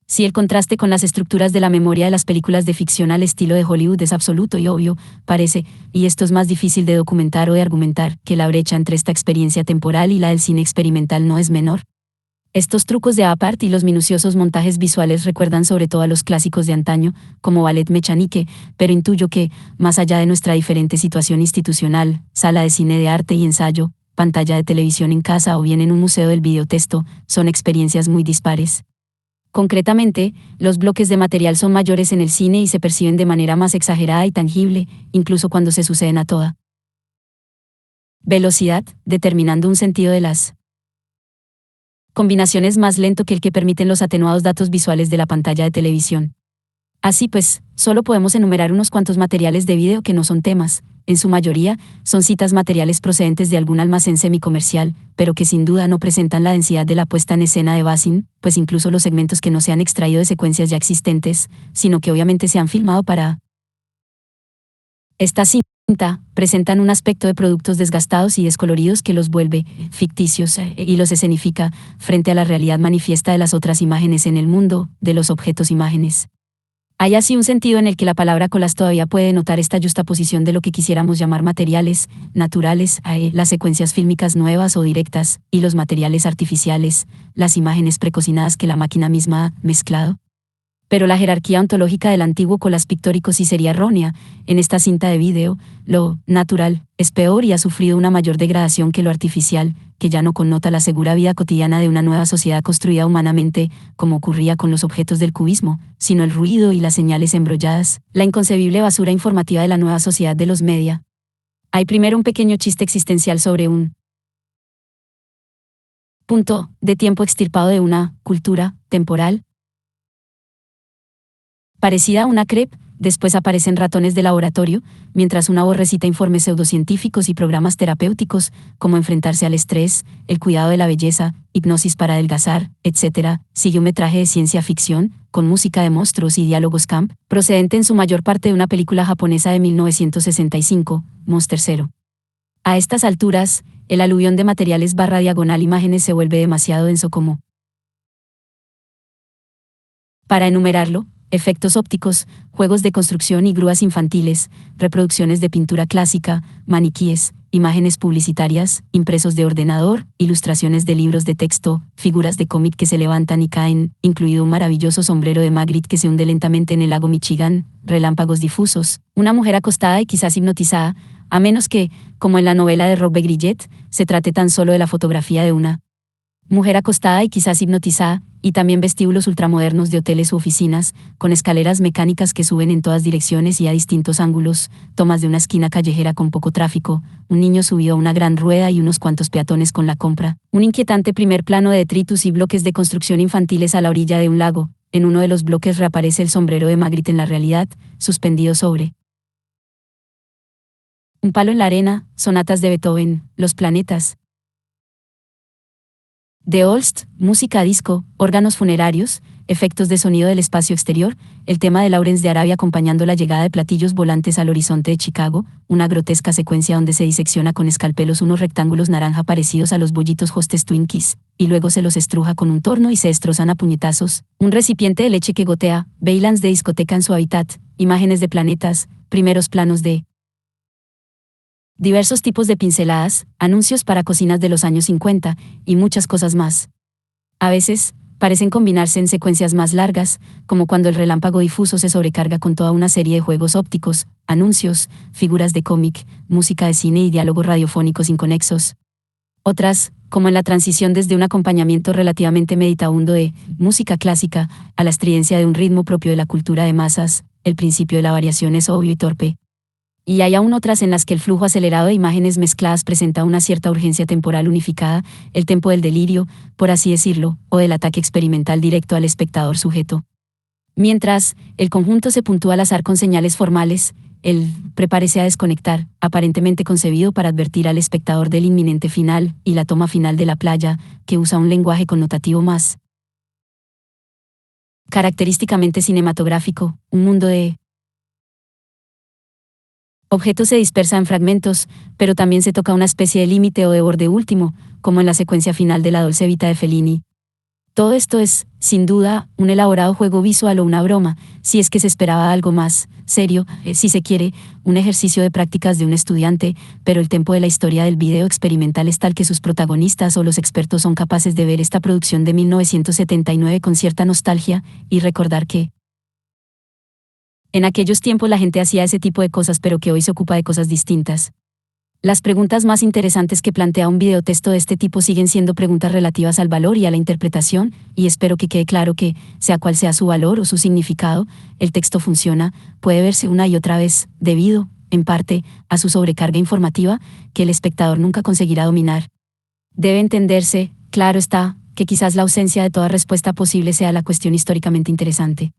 Si el contraste con las estructuras de la memoria de las películas de ficción al estilo de Hollywood es absoluto y obvio, parece, y esto es más difícil de documentar o de argumentar, que la brecha entre esta experiencia temporal y la del cine experimental no es menor. Estos trucos de apart y los minuciosos montajes visuales recuerdan sobre todo a los clásicos de antaño, como Ballet Mécanique, pero intuyo que, más allá de nuestra diferente situación institucional, sala de cine de arte y ensayo, pantalla de televisión en casa o bien en un museo del videotexto, son experiencias muy dispares. Concretamente, los bloques de material son mayores en el cine y se perciben de manera más exagerada y tangible, incluso cuando se suceden a toda velocidad, determinando un sentido de las combinaciones más lento que el que permiten los atenuados datos visuales de la pantalla de televisión. Así pues, solo podemos enumerar unos cuantos materiales de video que no son temas, en su mayoría, son citas materiales procedentes de algún almacén semicomercial, pero que sin duda no presentan la densidad de la puesta en escena de Bazin, pues incluso los segmentos que no se han extraído de secuencias ya existentes, sino que obviamente se han filmado para esta cinta, presentan un aspecto de productos desgastados y descoloridos que los vuelve ficticios y los escenifica frente a la realidad manifiesta de las otras imágenes en el mundo, de los objetos imágenes. Hay así un sentido en el que la palabra colas todavía puede notar esta justaposición de lo que quisiéramos llamar materiales, naturales, las secuencias fílmicas nuevas o directas, y los materiales artificiales, las imágenes precocinadas que la máquina misma ha mezclado. Pero la jerarquía ontológica del antiguo colas pictórico sí sería errónea. En esta cinta de vídeo, lo natural es peor y ha sufrido una mayor degradación que lo artificial, que ya no connota la segura vida cotidiana de una nueva sociedad construida humanamente, como ocurría con los objetos del cubismo, sino el ruido y las señales embrolladas, la inconcebible basura informativa de la nueva sociedad de los media. Hay primero un pequeño chiste existencial sobre un punto de tiempo extirpado de una cultura temporal parecida a una crepe. Después aparecen ratones de laboratorio, mientras una voz recita informes pseudocientíficos y programas terapéuticos, como enfrentarse al estrés, el cuidado de la belleza, hipnosis para adelgazar, etc. Sigue un metraje de ciencia ficción, con música de monstruos y diálogos camp, procedente en su mayor parte de una película japonesa de 1965, Monster Zero. A estas alturas, el aluvión de materiales barra diagonal imágenes se vuelve demasiado denso como para enumerarlo. Efectos ópticos, juegos de construcción y grúas infantiles, reproducciones de pintura clásica, maniquíes, imágenes publicitarias, impresos de ordenador, ilustraciones de libros de texto, figuras de cómic que se levantan y caen, incluido un maravilloso sombrero de Magritte que se hunde lentamente en el lago Michigan, relámpagos difusos, una mujer acostada y quizás hipnotizada, a menos que, como en la novela de Rob Grillet, se trate tan solo de la fotografía de una mujer acostada y quizás hipnotizada, y también vestíbulos ultramodernos de hoteles u oficinas, con escaleras mecánicas que suben en todas direcciones y a distintos ángulos, tomas de una esquina callejera con poco tráfico, un niño subió a una gran rueda y unos cuantos peatones con la compra, un inquietante primer plano de detritus y bloques de construcción infantiles a la orilla de un lago. En uno de los bloques reaparece el sombrero de Magritte en la realidad, suspendido sobre un palo en la arena, sonatas de Beethoven, los planetas de Holst, música disco, órganos funerarios, efectos de sonido del espacio exterior, el tema de Lawrence de Arabia acompañando la llegada de platillos volantes al horizonte de Chicago, una grotesca secuencia donde se disecciona con escalpelos unos rectángulos naranja parecidos a los bollitos Hostess Twinkies, y luego se los estruja con un torno y se destrozan a puñetazos, un recipiente de leche que gotea, Baylands de discoteca en su hábitat, imágenes de planetas, primeros planos de diversos tipos de pinceladas, anuncios para cocinas de los años 50, y muchas cosas más. A veces, parecen combinarse en secuencias más largas, como cuando el relámpago difuso se sobrecarga con toda una serie de juegos ópticos, anuncios, figuras de cómic, música de cine y diálogos radiofónicos inconexos. Otras, como en la transición desde un acompañamiento relativamente meditabundo de música clásica a la estridencia de un ritmo propio de la cultura de masas, el principio de la variación es obvio y torpe. Y hay aún otras en las que el flujo acelerado de imágenes mezcladas presenta una cierta urgencia temporal unificada, el tempo del delirio, por así decirlo, o del ataque experimental directo al espectador sujeto. Mientras, el conjunto se puntúa al azar con señales formales, el prepárese a desconectar, aparentemente concebido para advertir al espectador del inminente final, y la toma final de la playa, que usa un lenguaje connotativo más característicamente cinematográfico, un mundo de objetos se dispersa en fragmentos, pero también se toca una especie de límite o de borde último, como en la secuencia final de La Dolce Vita de Fellini. Todo esto es, sin duda, un elaborado juego visual o una broma, si es que se esperaba algo más serio, si se quiere, un ejercicio de prácticas de un estudiante, pero el tempo de la historia del video experimental es tal que sus protagonistas o los expertos son capaces de ver esta producción de 1979 con cierta nostalgia, y recordar que en aquellos tiempos la gente hacía ese tipo de cosas, pero que hoy se ocupa de cosas distintas. Las preguntas más interesantes que plantea un videotexto de este tipo siguen siendo preguntas relativas al valor y a la interpretación, y espero que quede claro que, sea cual sea su valor o su significado, el texto funciona, puede verse una y otra vez, debido, en parte, a su sobrecarga informativa, que el espectador nunca conseguirá dominar. Debe entenderse, claro está, que quizás la ausencia de toda respuesta posible sea la cuestión históricamente interesante.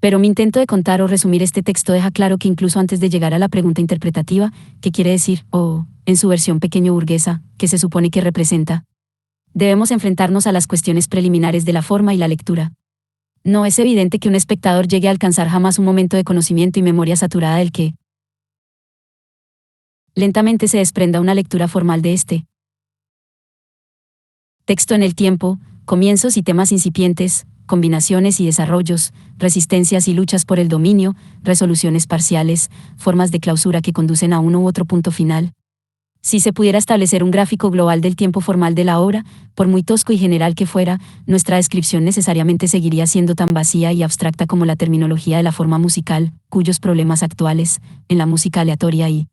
Pero mi intento de contar o resumir este texto deja claro que incluso antes de llegar a la pregunta interpretativa, ¿qué quiere decir? O, en su versión pequeño burguesa, ¿qué se supone que representa? Debemos enfrentarnos a las cuestiones preliminares de la forma y la lectura. No es evidente que un espectador llegue a alcanzar jamás un momento de conocimiento y memoria saturada del que lentamente se desprenda una lectura formal de este texto en el tiempo, comienzos y temas incipientes, combinaciones y desarrollos, resistencias y luchas por el dominio, resoluciones parciales, formas de clausura que conducen a uno u otro punto final. Si se pudiera establecer un gráfico global del tiempo formal de la obra, por muy tosco y general que fuera, nuestra descripción necesariamente seguiría siendo tan vacía y abstracta como la terminología de la forma musical, cuyos problemas actuales, en la música aleatoria y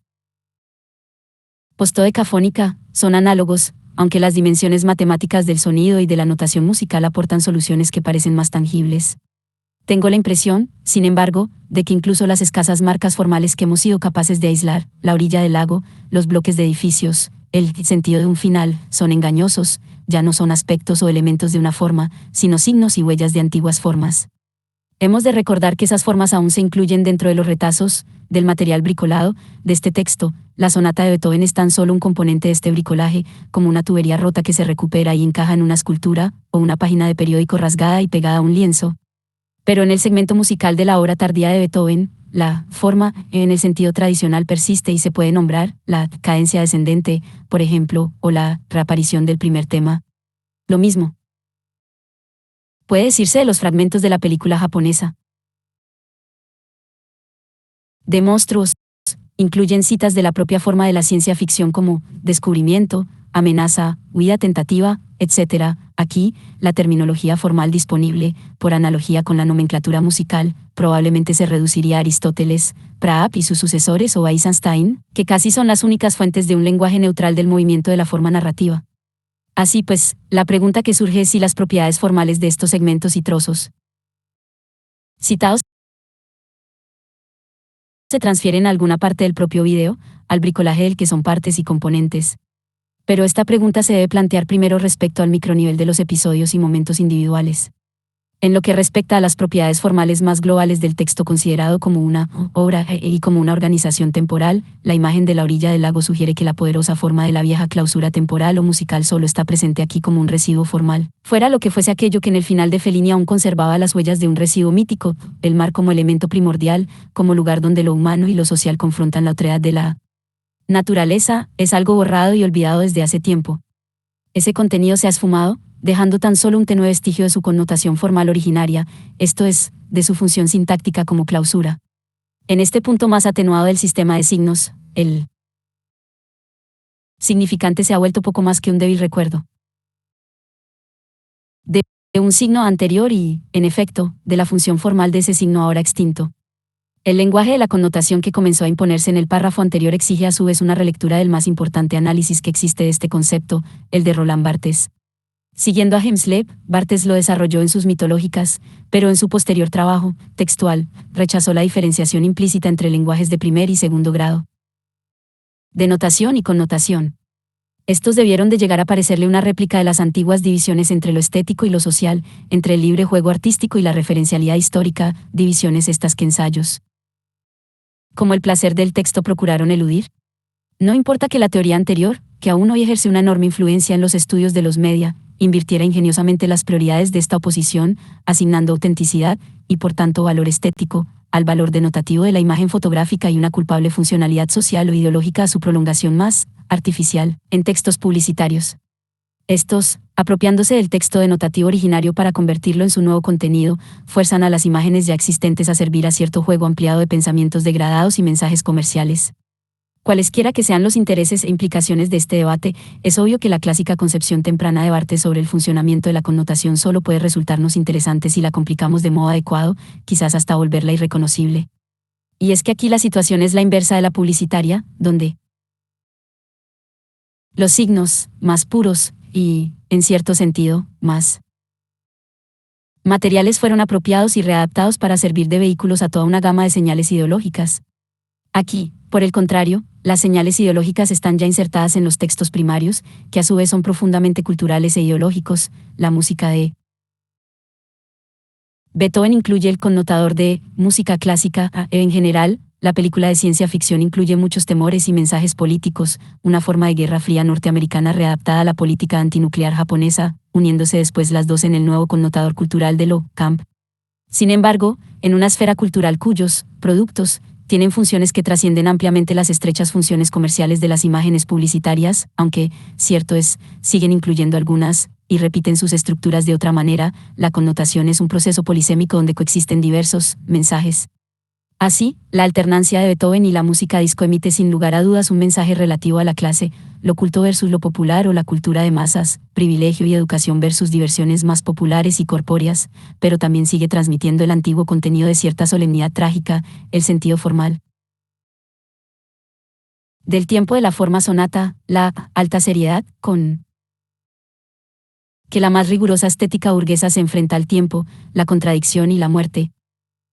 postdecafónica, son análogos, aunque las dimensiones matemáticas del sonido y de la notación musical aportan soluciones que parecen más tangibles. Tengo la impresión, sin embargo, de que incluso las escasas marcas formales que hemos sido capaces de aislar, la orilla del lago, los bloques de edificios, el sentido de un final, son engañosos, ya no son aspectos o elementos de una forma, sino signos y huellas de antiguas formas. Hemos de recordar que esas formas aún se incluyen dentro de los retazos, del material bricolado, de este texto. La sonata de Beethoven es tan solo un componente de este bricolaje, como una tubería rota que se recupera y encaja en una escultura, o una página de periódico rasgada y pegada a un lienzo. Pero en el segmento musical de la obra tardía de Beethoven, la forma, en el sentido tradicional, persiste y se puede nombrar la cadencia descendente, por ejemplo, o la reaparición del primer tema. Lo mismo puede decirse de los fragmentos de la película japonesa de monstruos. Incluyen citas de la propia forma de la ciencia ficción como descubrimiento, amenaza, huida tentativa, etc. Aquí, la terminología formal disponible, por analogía con la nomenclatura musical, probablemente se reduciría a Aristóteles, Proudhon y sus sucesores o a Eisenstein, que casi son las únicas fuentes de un lenguaje neutral del movimiento de la forma narrativa. Así pues, la pregunta que surge es si las propiedades formales de estos segmentos y trozos citados se transfieren a alguna parte del propio video, al bricolaje del que son partes y componentes. Pero esta pregunta se debe plantear primero respecto al micronivel de los episodios y momentos individuales. En lo que respecta a las propiedades formales más globales del texto considerado como una obra y como una organización temporal, la imagen de la orilla del lago sugiere que la poderosa forma de la vieja clausura temporal o musical solo está presente aquí como un residuo formal, fuera lo que fuese aquello que en el final de Fellini aún conservaba las huellas de un residuo mítico, el mar como elemento primordial, como lugar donde lo humano y lo social confrontan la otredad de la naturaleza, es algo borrado y olvidado desde hace tiempo. Ese contenido se ha esfumado, dejando tan solo un tenue vestigio de su connotación formal originaria, esto es, de su función sintáctica como clausura. En este punto más atenuado del sistema de signos, el significante se ha vuelto poco más que un débil recuerdo de un signo anterior y, en efecto, de la función formal de ese signo ahora extinto. El lenguaje de la connotación que comenzó a imponerse en el párrafo anterior exige a su vez una relectura del más importante análisis que existe de este concepto, el de Roland Barthes. Siguiendo a Hemsleb, Barthes lo desarrolló en sus mitológicas, pero en su posterior trabajo, textual, rechazó la diferenciación implícita entre lenguajes de primer y segundo grado. Denotación y connotación. Estos debieron de llegar a parecerle una réplica de las antiguas divisiones entre lo estético y lo social, entre el libre juego artístico y la referencialidad histórica, divisiones estas que ensayos como el placer del texto procuraron eludir. No importa que la teoría anterior, que aún hoy ejerce una enorme influencia en los estudios de los media, invirtiera ingeniosamente las prioridades de esta oposición, asignando autenticidad, y por tanto valor estético, al valor denotativo de la imagen fotográfica y una culpable funcionalidad social o ideológica a su prolongación más artificial, en textos publicitarios. Estos, apropiándose del texto denotativo originario para convertirlo en su nuevo contenido, fuerzan a las imágenes ya existentes a servir a cierto juego ampliado de pensamientos degradados y mensajes comerciales. Cualesquiera que sean los intereses e implicaciones de este debate, es obvio que la clásica concepción temprana de Barthes sobre el funcionamiento de la connotación solo puede resultarnos interesante si la complicamos de modo adecuado, quizás hasta volverla irreconocible. Y es que aquí la situación es la inversa de la publicitaria, donde los signos, más puros, y, en cierto sentido, más materiales fueron apropiados y readaptados para servir de vehículos a toda una gama de señales ideológicas. Aquí, por el contrario, las señales ideológicas están ya insertadas en los textos primarios, que a su vez son profundamente culturales e ideológicos. La música de Beethoven incluye el connotador de música clásica, en general. La película de ciencia ficción incluye muchos temores y mensajes políticos, una forma de guerra fría norteamericana readaptada a la política antinuclear japonesa, uniéndose después las dos en el nuevo connotador cultural de lo camp. Sin embargo, en una esfera cultural cuyos productos tienen funciones que trascienden ampliamente las estrechas funciones comerciales de las imágenes publicitarias, aunque, cierto es, siguen incluyendo algunas y repiten sus estructuras de otra manera, la connotación es un proceso polisémico donde coexisten diversos mensajes. Así, la alternancia de Beethoven y la música disco emite sin lugar a dudas un mensaje relativo a la clase, lo culto versus lo popular o la cultura de masas, privilegio y educación versus diversiones más populares y corpóreas, pero también sigue transmitiendo el antiguo contenido de cierta solemnidad trágica, el sentido formal del tiempo de la forma sonata, la alta seriedad, con que la más rigurosa estética burguesa se enfrenta al tiempo, la contradicción y la muerte.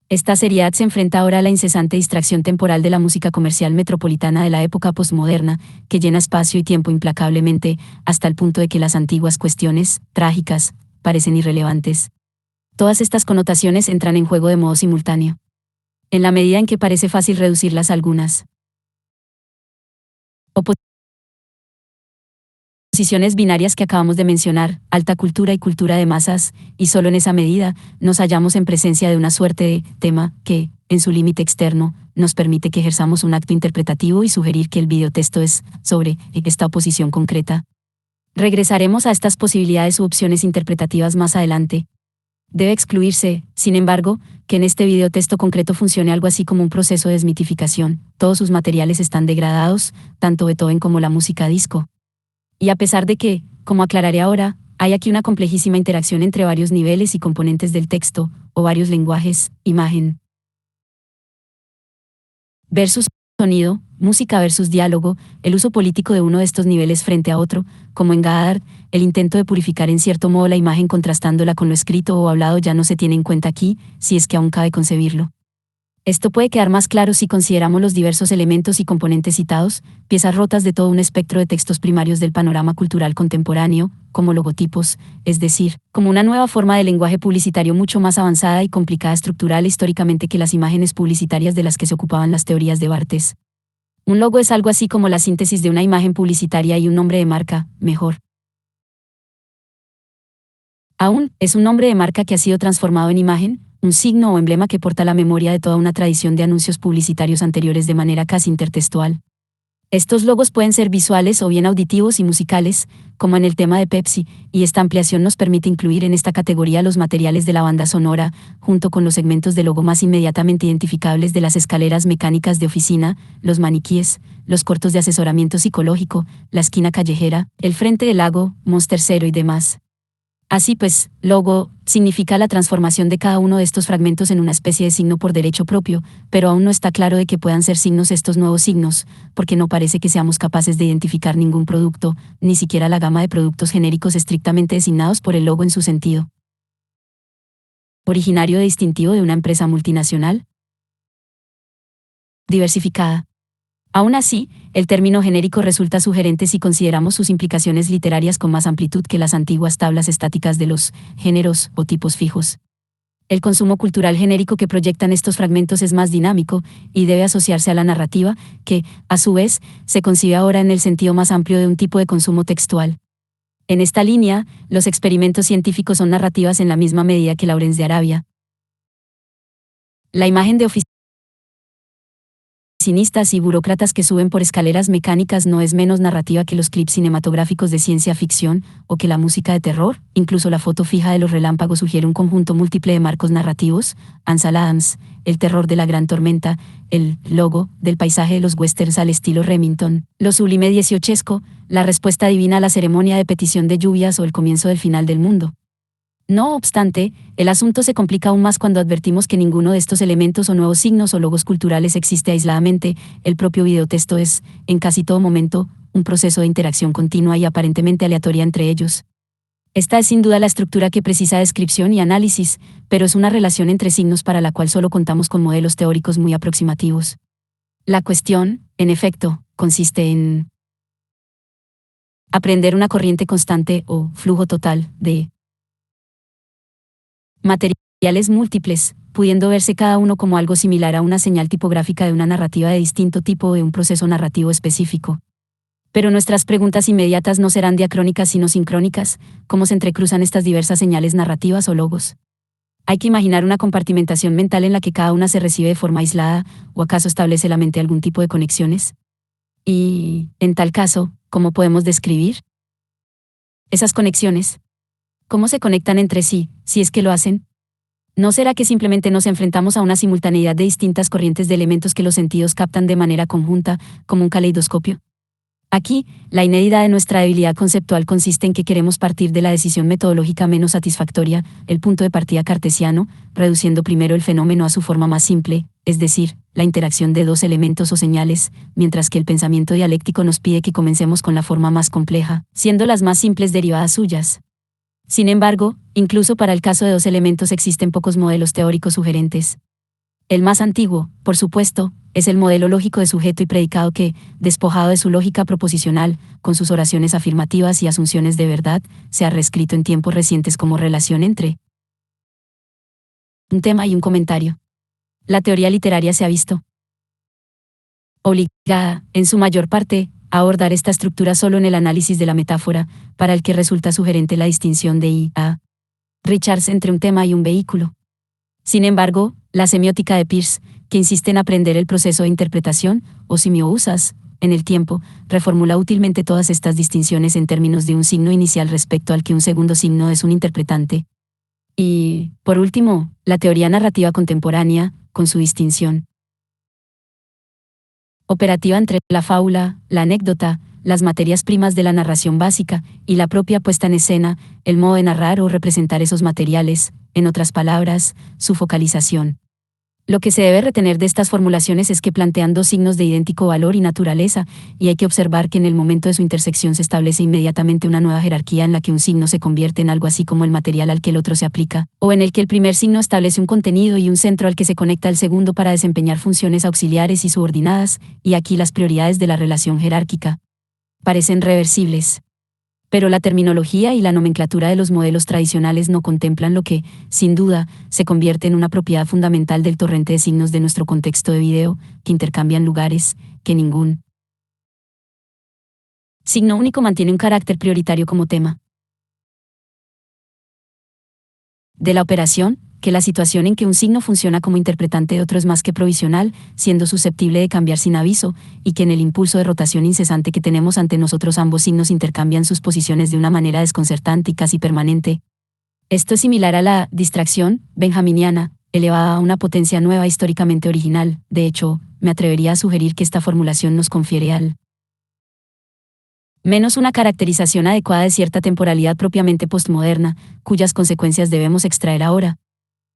Esta seriedad se enfrenta ahora a la incesante distracción temporal de la música comercial metropolitana de la época postmoderna, que llena espacio y tiempo implacablemente, hasta el punto de que las antiguas cuestiones, trágicas, parecen irrelevantes. Todas estas connotaciones entran en juego de modo simultáneo. En la medida en que parece fácil reducirlas a algunas posiciones binarias que acabamos de mencionar, alta cultura y cultura de masas, y solo en esa medida, nos hallamos en presencia de una suerte de tema que, en su límite externo, nos permite que ejerzamos un acto interpretativo y sugerir que el videotexto es sobre esta oposición concreta. Regresaremos a estas posibilidades u opciones interpretativas más adelante. Debe excluirse, sin embargo, que en este videotexto concreto funcione algo así como un proceso de desmitificación. Todos sus materiales están degradados, tanto Beethoven como la música disco. Y a pesar de que, como aclararé ahora, hay aquí una complejísima interacción entre varios niveles y componentes del texto, o varios lenguajes, imagen versus sonido, música versus diálogo, el uso político de uno de estos niveles frente a otro, como en Godard, el intento de purificar en cierto modo la imagen contrastándola con lo escrito o hablado ya no se tiene en cuenta aquí, si es que aún cabe concebirlo. Esto puede quedar más claro si consideramos los diversos elementos y componentes citados, piezas rotas de todo un espectro de textos primarios del panorama cultural contemporáneo, como logotipos, es decir, como una nueva forma de lenguaje publicitario mucho más avanzada y complicada estructural históricamente que las imágenes publicitarias de las que se ocupaban las teorías de Barthes. Un logo es algo así como la síntesis de una imagen publicitaria y un nombre de marca, mejor aún, es un nombre de marca que ha sido transformado en imagen, un signo o emblema que porta la memoria de toda una tradición de anuncios publicitarios anteriores de manera casi intertextual. Estos logos pueden ser visuales o bien auditivos y musicales, como en el tema de Pepsi, y esta ampliación nos permite incluir en esta categoría los materiales de la banda sonora, junto con los segmentos de logo más inmediatamente identificables de las escaleras mecánicas de oficina, los maniquíes, los cortos de asesoramiento psicológico, la esquina callejera, el frente del lago, Monster Zero y demás. Así pues, logo significa la transformación de cada uno de estos fragmentos en una especie de signo por derecho propio, pero aún no está claro de que puedan ser signos estos nuevos signos, porque no parece que seamos capaces de identificar ningún producto, ni siquiera la gama de productos genéricos estrictamente designados por el logo en su sentido originario de distintivo de una empresa multinacional diversificada. Aún así, el término genérico resulta sugerente si consideramos sus implicaciones literarias con más amplitud que las antiguas tablas estáticas de los géneros o tipos fijos. El consumo cultural genérico que proyectan estos fragmentos es más dinámico y debe asociarse a la narrativa, que, a su vez, se concibe ahora en el sentido más amplio de un tipo de consumo textual. En esta línea, los experimentos científicos son narrativas en la misma medida que Lawrence de Arabia. La imagen de oficinistas y burócratas que suben por escaleras mecánicas no es menos narrativa que los clips cinematográficos de ciencia ficción, o que la música de terror, incluso la foto fija de los relámpagos sugiere un conjunto múltiple de marcos narrativos, Ansel Adams, el terror de la gran tormenta, el logo del paisaje de los westerns al estilo Remington, lo sublime dieciochesco, la respuesta divina a la ceremonia de petición de lluvias o el comienzo del final del mundo. No obstante, el asunto se complica aún más cuando advertimos que ninguno de estos elementos o nuevos signos o logos culturales existe aisladamente. El propio videotexto es, en casi todo momento, un proceso de interacción continua y aparentemente aleatoria entre ellos. Esta es sin duda la estructura que precisa descripción y análisis, pero es una relación entre signos para la cual solo contamos con modelos teóricos muy aproximativos. La cuestión, en efecto, consiste en aprender una corriente constante o flujo total de materiales múltiples, pudiendo verse cada uno como algo similar a una señal tipográfica de una narrativa de distinto tipo o de un proceso narrativo específico. Pero nuestras preguntas inmediatas no serán diacrónicas sino sincrónicas, cómo se entrecruzan estas diversas señales narrativas o logos. Hay que imaginar una compartimentación mental en la que cada una se recibe de forma aislada, o acaso establece la mente algún tipo de conexiones. Y, en tal caso, ¿cómo podemos describir esas conexiones? ¿Cómo se conectan entre sí, si es que lo hacen? ¿No será que simplemente nos enfrentamos a una simultaneidad de distintas corrientes de elementos que los sentidos captan de manera conjunta, como un caleidoscopio? Aquí, la inédita de nuestra debilidad conceptual consiste en que queremos partir de la decisión metodológica menos satisfactoria, el punto de partida cartesiano, reduciendo primero el fenómeno a su forma más simple, es decir, la interacción de dos elementos o señales, mientras que el pensamiento dialéctico nos pide que comencemos con la forma más compleja, siendo las más simples derivadas suyas. Sin embargo, incluso para el caso de dos elementos existen pocos modelos teóricos sugerentes. El más antiguo, por supuesto, es el modelo lógico de sujeto y predicado que, despojado de su lógica proposicional, con sus oraciones afirmativas y asunciones de verdad, se ha reescrito en tiempos recientes como relación entre un tema y un comentario. La teoría literaria se ha visto obligada, en su mayor parte, a abordar esta estructura solo en el análisis de la metáfora, para el que resulta sugerente la distinción de I. A. Richards entre un tema y un vehículo. Sin embargo, la semiótica de Peirce, que insiste en aprender el proceso de interpretación, o simiousas, en el tiempo, reformula útilmente todas estas distinciones en términos de un signo inicial respecto al que un segundo signo es un interpretante. Y, por último, la teoría narrativa contemporánea, con su distinción operativa entre la fábula, la anécdota, las materias primas de la narración básica, y la propia puesta en escena, el modo de narrar o representar esos materiales, en otras palabras, su focalización. Lo que se debe retener de estas formulaciones es que plantean dos signos de idéntico valor y naturaleza, y hay que observar que en el momento de su intersección se establece inmediatamente una nueva jerarquía en la que un signo se convierte en algo así como el material al que el otro se aplica, o en el que el primer signo establece un contenido y un centro al que se conecta el segundo para desempeñar funciones auxiliares y subordinadas, y aquí las prioridades de la relación jerárquica parecen reversibles. Pero la terminología y la nomenclatura de los modelos tradicionales no contemplan lo que, sin duda, se convierte en una propiedad fundamental del torrente de signos de nuestro contexto de video, que intercambian lugares, que ningún signo único mantiene un carácter prioritario como tema de la operación, que la situación en que un signo funciona como interpretante de otro es más que provisional, siendo susceptible de cambiar sin aviso, y que en el impulso de rotación incesante que tenemos ante nosotros ambos signos intercambian sus posiciones de una manera desconcertante y casi permanente. Esto es similar a la distracción benjaminiana, elevada a una potencia nueva históricamente original. De hecho, me atrevería a sugerir que esta formulación nos confiere al menos una caracterización adecuada de cierta temporalidad propiamente postmoderna, cuyas consecuencias debemos extraer ahora.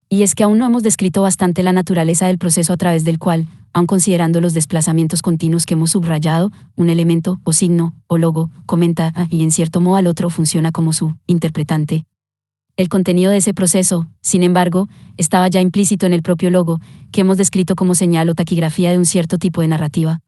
Y es que aún no hemos descrito bastante la naturaleza del proceso a través del cual, aun considerando los desplazamientos continuos que hemos subrayado, un elemento, o signo, o logo, comenta y en cierto modo al otro funciona como su interpretante. El contenido de ese proceso, sin embargo, estaba ya implícito en el propio logo, que hemos descrito como señal o taquigrafía de un cierto tipo de narrativa.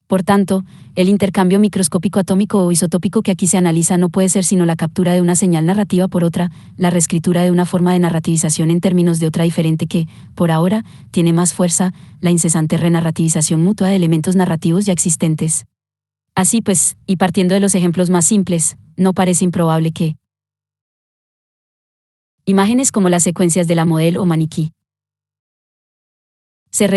Por tanto, el intercambio microscópico atómico o isotópico que aquí se analiza no puede ser sino la captura de una señal narrativa por otra, la reescritura de una forma de narrativización en términos de otra diferente que, por ahora, tiene más fuerza, la incesante renarrativización mutua de elementos narrativos ya existentes. Así pues, y partiendo de los ejemplos más simples, no parece improbable que imágenes como las secuencias de la model o maniquí se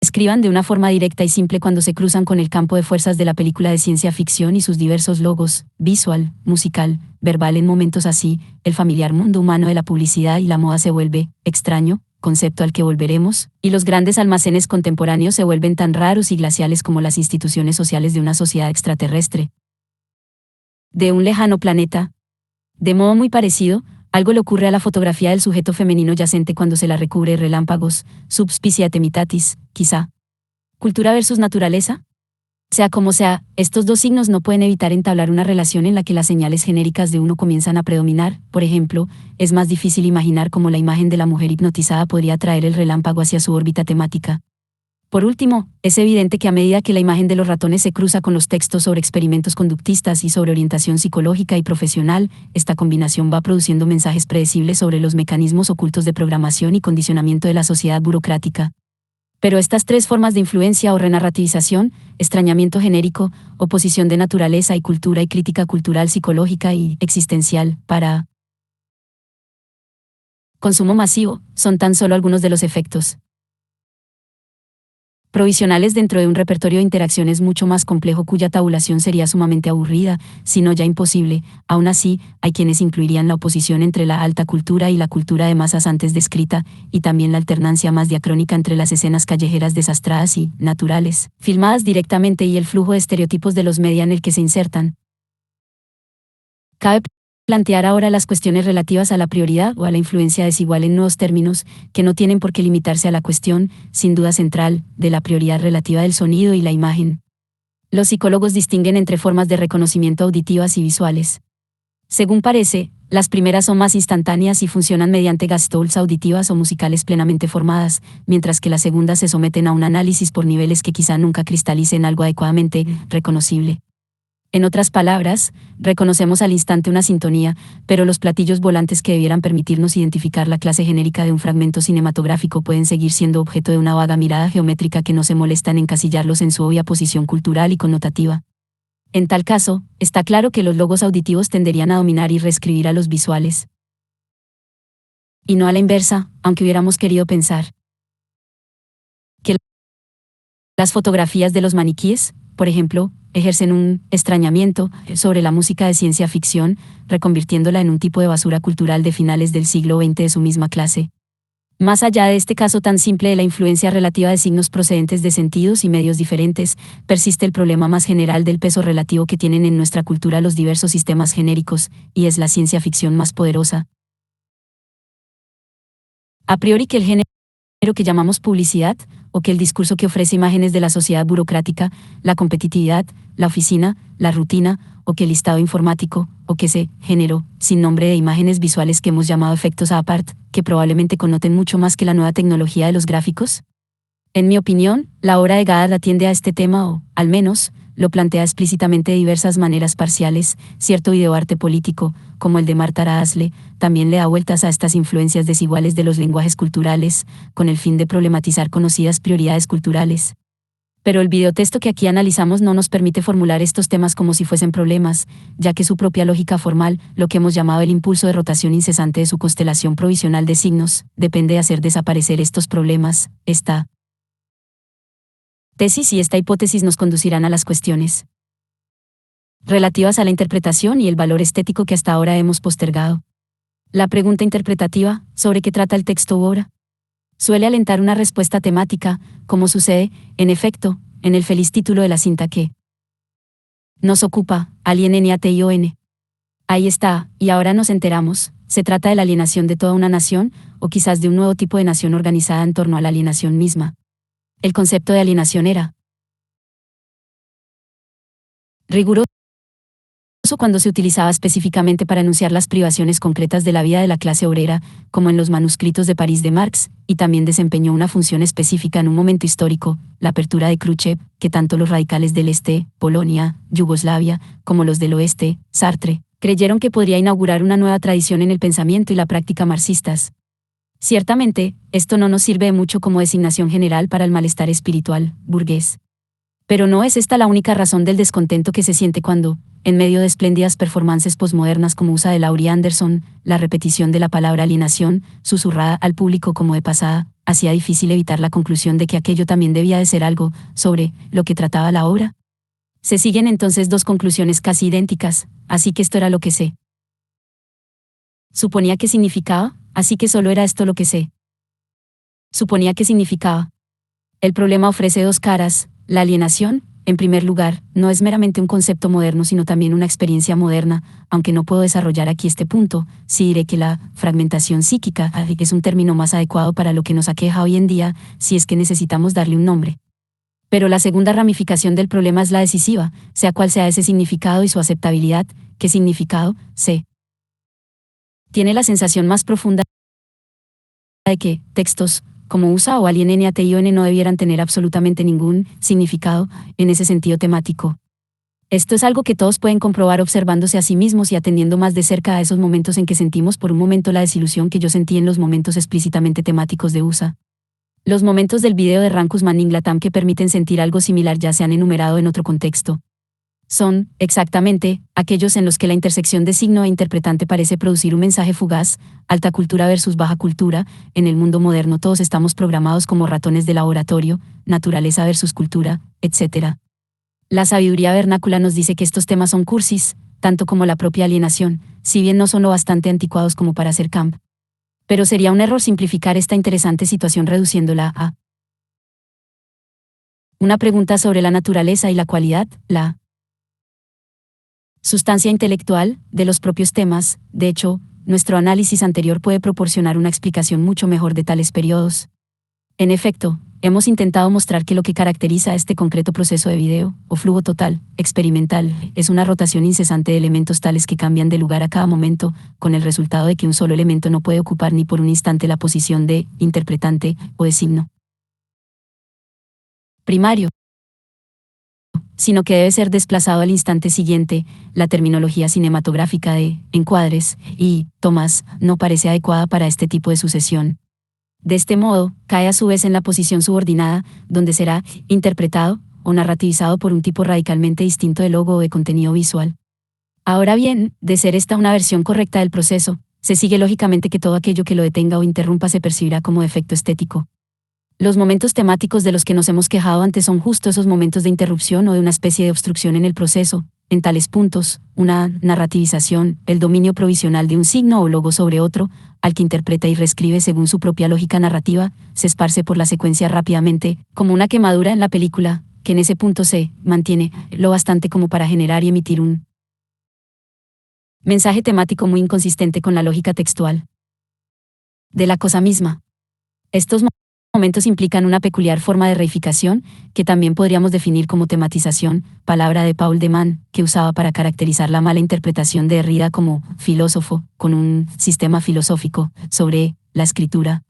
escriban de una forma directa y simple cuando se cruzan con el campo de fuerzas de la película de ciencia ficción y sus diversos logos, visual, musical, verbal. En momentos así, el familiar mundo humano de la publicidad y la moda se vuelve extraño, concepto al que volveremos, y los grandes almacenes contemporáneos se vuelven tan raros y glaciales como las instituciones sociales de una sociedad extraterrestre de un lejano planeta. De modo muy parecido, algo le ocurre a la fotografía del sujeto femenino yacente cuando se la recubre relámpagos, subspicia temitatis, quizá. ¿Cultura versus naturaleza? Sea como sea, estos dos signos no pueden evitar entablar una relación en la que las señales genéricas de uno comienzan a predominar. Por ejemplo, es más difícil imaginar cómo la imagen de la mujer hipnotizada podría atraer el relámpago hacia su órbita temática. Por último, es evidente que a medida que la imagen de los ratones se cruza con los textos sobre experimentos conductistas y sobre orientación psicológica y profesional, esta combinación va produciendo mensajes predecibles sobre los mecanismos ocultos de programación y condicionamiento de la sociedad burocrática. Pero estas tres formas de influencia o renarrativización, extrañamiento genérico, oposición de naturaleza y cultura y crítica cultural psicológica y existencial, para consumo masivo, son tan solo algunos de los efectos provisionales dentro de un repertorio de interacciones mucho más complejo cuya tabulación sería sumamente aburrida, si no ya imposible. Aún así, hay quienes incluirían la oposición entre la alta cultura y la cultura de masas antes descrita, y también la alternancia más diacrónica entre las escenas callejeras desastradas y naturales, filmadas directamente, y el flujo de estereotipos de los media en el que se insertan. Cabe plantear ahora las cuestiones relativas a la prioridad o a la influencia desigual en nuevos términos, que no tienen por qué limitarse a la cuestión, sin duda central, de la prioridad relativa del sonido y la imagen. Los psicólogos distinguen entre formas de reconocimiento auditivas y visuales. Según parece, las primeras son más instantáneas y funcionan mediante gestalt auditivas o musicales plenamente formadas, mientras que las segundas se someten a un análisis por niveles que quizá nunca cristalicen algo adecuadamente reconocible. En otras palabras, reconocemos al instante una sintonía, pero los platillos volantes que debieran permitirnos identificar la clase genérica de un fragmento cinematográfico pueden seguir siendo objeto de una vaga mirada geométrica que no se molesta en encasillarlos en su obvia posición cultural y connotativa. En tal caso, está claro que los logos auditivos tenderían a dominar y reescribir a los visuales. Y no a la inversa, aunque hubiéramos querido pensar que las fotografías de los maniquíes, por ejemplo, ejercen un extrañamiento sobre la música de ciencia ficción, reconvirtiéndola en un tipo de basura cultural de finales del siglo XX de su misma clase. Más allá de este caso tan simple de la influencia relativa de signos procedentes de sentidos y medios diferentes, persiste el problema más general del peso relativo que tienen en nuestra cultura los diversos sistemas genéricos, y es la ciencia ficción más poderosa. A priori, que el género que llamamos publicidad, o que el discurso que ofrece imágenes de la sociedad burocrática, la competitividad, la oficina, la rutina, o que el listado informático, o que ese género, sin nombre de imágenes visuales que hemos llamado efectos apart, que probablemente connoten mucho más que la nueva tecnología de los gráficos. En mi opinión, la obra de Goddard atiende a este tema o, al menos, lo plantea explícitamente de diversas maneras parciales. Cierto videoarte político, como el de Martha Asle, también le da vueltas a estas influencias desiguales de los lenguajes culturales, con el fin de problematizar conocidas prioridades culturales. Pero el videotexto que aquí analizamos no nos permite formular estos temas como si fuesen problemas, ya que su propia lógica formal, lo que hemos llamado el impulso de rotación incesante de su constelación provisional de signos, depende de hacer desaparecer estos problemas. Esta tesis y esta hipótesis nos conducirán a las cuestiones relativas a la interpretación y el valor estético que hasta ahora hemos postergado. La pregunta interpretativa, ¿sobre qué trata el texto u obra?, suele alentar una respuesta temática, como sucede, en efecto, en el feliz título de la cinta que nos ocupa, Alien Nation. Ahí está, y ahora nos enteramos, se trata de la alienación de toda una nación, o quizás de un nuevo tipo de nación organizada en torno a la alienación misma. El concepto de alienación era riguroso cuando se utilizaba específicamente para enunciar las privaciones concretas de la vida de la clase obrera, como en los manuscritos de París de Marx, y también desempeñó una función específica en un momento histórico, la apertura de Khrushchev, que tanto los radicales del este, Polonia, Yugoslavia, como los del oeste, Sartre, creyeron que podría inaugurar una nueva tradición en el pensamiento y la práctica marxistas. Ciertamente, esto no nos sirve de mucho como designación general para el malestar espiritual, burgués. Pero no es esta la única razón del descontento que se siente cuando, en medio de espléndidas performances posmodernas como usa de Laurie Anderson, la repetición de la palabra alienación, susurrada al público como de pasada, hacía difícil evitar la conclusión de que aquello también debía de ser algo, sobre lo que trataba la obra. Se siguen entonces dos conclusiones casi idénticas, así que esto era lo que sé. Suponía que significaba, así que solo era esto lo que sé. Suponía que significaba. El problema ofrece dos caras. La alienación, en primer lugar, no es meramente un concepto moderno sino también una experiencia moderna, aunque no puedo desarrollar aquí este punto, sí diré que la fragmentación psíquica es un término más adecuado para lo que nos aqueja hoy en día, si es que necesitamos darle un nombre. Pero la segunda ramificación del problema es la decisiva, sea cual sea ese significado y su aceptabilidad. ¿Qué significado? Se tiene la sensación más profunda de que textos como USA o Alien Nation no debieran tener absolutamente ningún significado en ese sentido temático. Esto es algo que todos pueden comprobar observándose a sí mismos y atendiendo más de cerca a esos momentos en que sentimos por un momento la desilusión que yo sentí en los momentos explícitamente temáticos de USA. Los momentos del video de Rankus Manning Latam que permiten sentir algo similar ya se han enumerado en otro contexto. son, exactamente, aquellos en los que la intersección de signo e interpretante parece producir un mensaje fugaz, alta cultura versus baja cultura. En el mundo moderno todos estamos programados como ratones de laboratorio, naturaleza versus cultura, etc. La sabiduría vernácula nos dice que estos temas son cursis, tanto como la propia alienación, si bien no son lo bastante anticuados como para hacer camp. Pero sería un error simplificar esta interesante situación reduciéndola a una pregunta sobre la naturaleza y la cualidad, la sustancia intelectual, de los propios temas. De hecho, nuestro análisis anterior puede proporcionar una explicación mucho mejor de tales periodos. En efecto, hemos intentado mostrar que lo que caracteriza este concreto proceso de video, o flujo total, experimental, es una rotación incesante de elementos tales que cambian de lugar a cada momento, con el resultado de que un solo elemento no puede ocupar ni por un instante la posición de interpretante o de signo primario, sino que debe ser desplazado al instante siguiente. La terminología cinematográfica de encuadres y tomas no parece adecuada para este tipo de sucesión. De este modo, cae a su vez en la posición subordinada, donde será interpretado o narrativizado por un tipo radicalmente distinto de logo o de contenido visual. Ahora bien, de ser esta una versión correcta del proceso, se sigue lógicamente que todo aquello que lo detenga o interrumpa se percibirá como defecto estético. Los momentos temáticos de los que nos hemos quejado antes son justo esos momentos de interrupción o de una especie de obstrucción en el proceso. En tales puntos, una narrativización, el dominio provisional de un signo o logo sobre otro, al que interpreta y reescribe según su propia lógica narrativa, se esparce por la secuencia rápidamente, como una quemadura en la película, que en ese punto se mantiene lo bastante como para generar y emitir un mensaje temático muy inconsistente con la lógica textual de la cosa misma. Estos momentos implican una peculiar forma de reificación, que también podríamos definir como tematización, palabra de Paul de Man, que usaba para caracterizar la mala interpretación de Derrida como filósofo, con un sistema filosófico, sobre la escritura.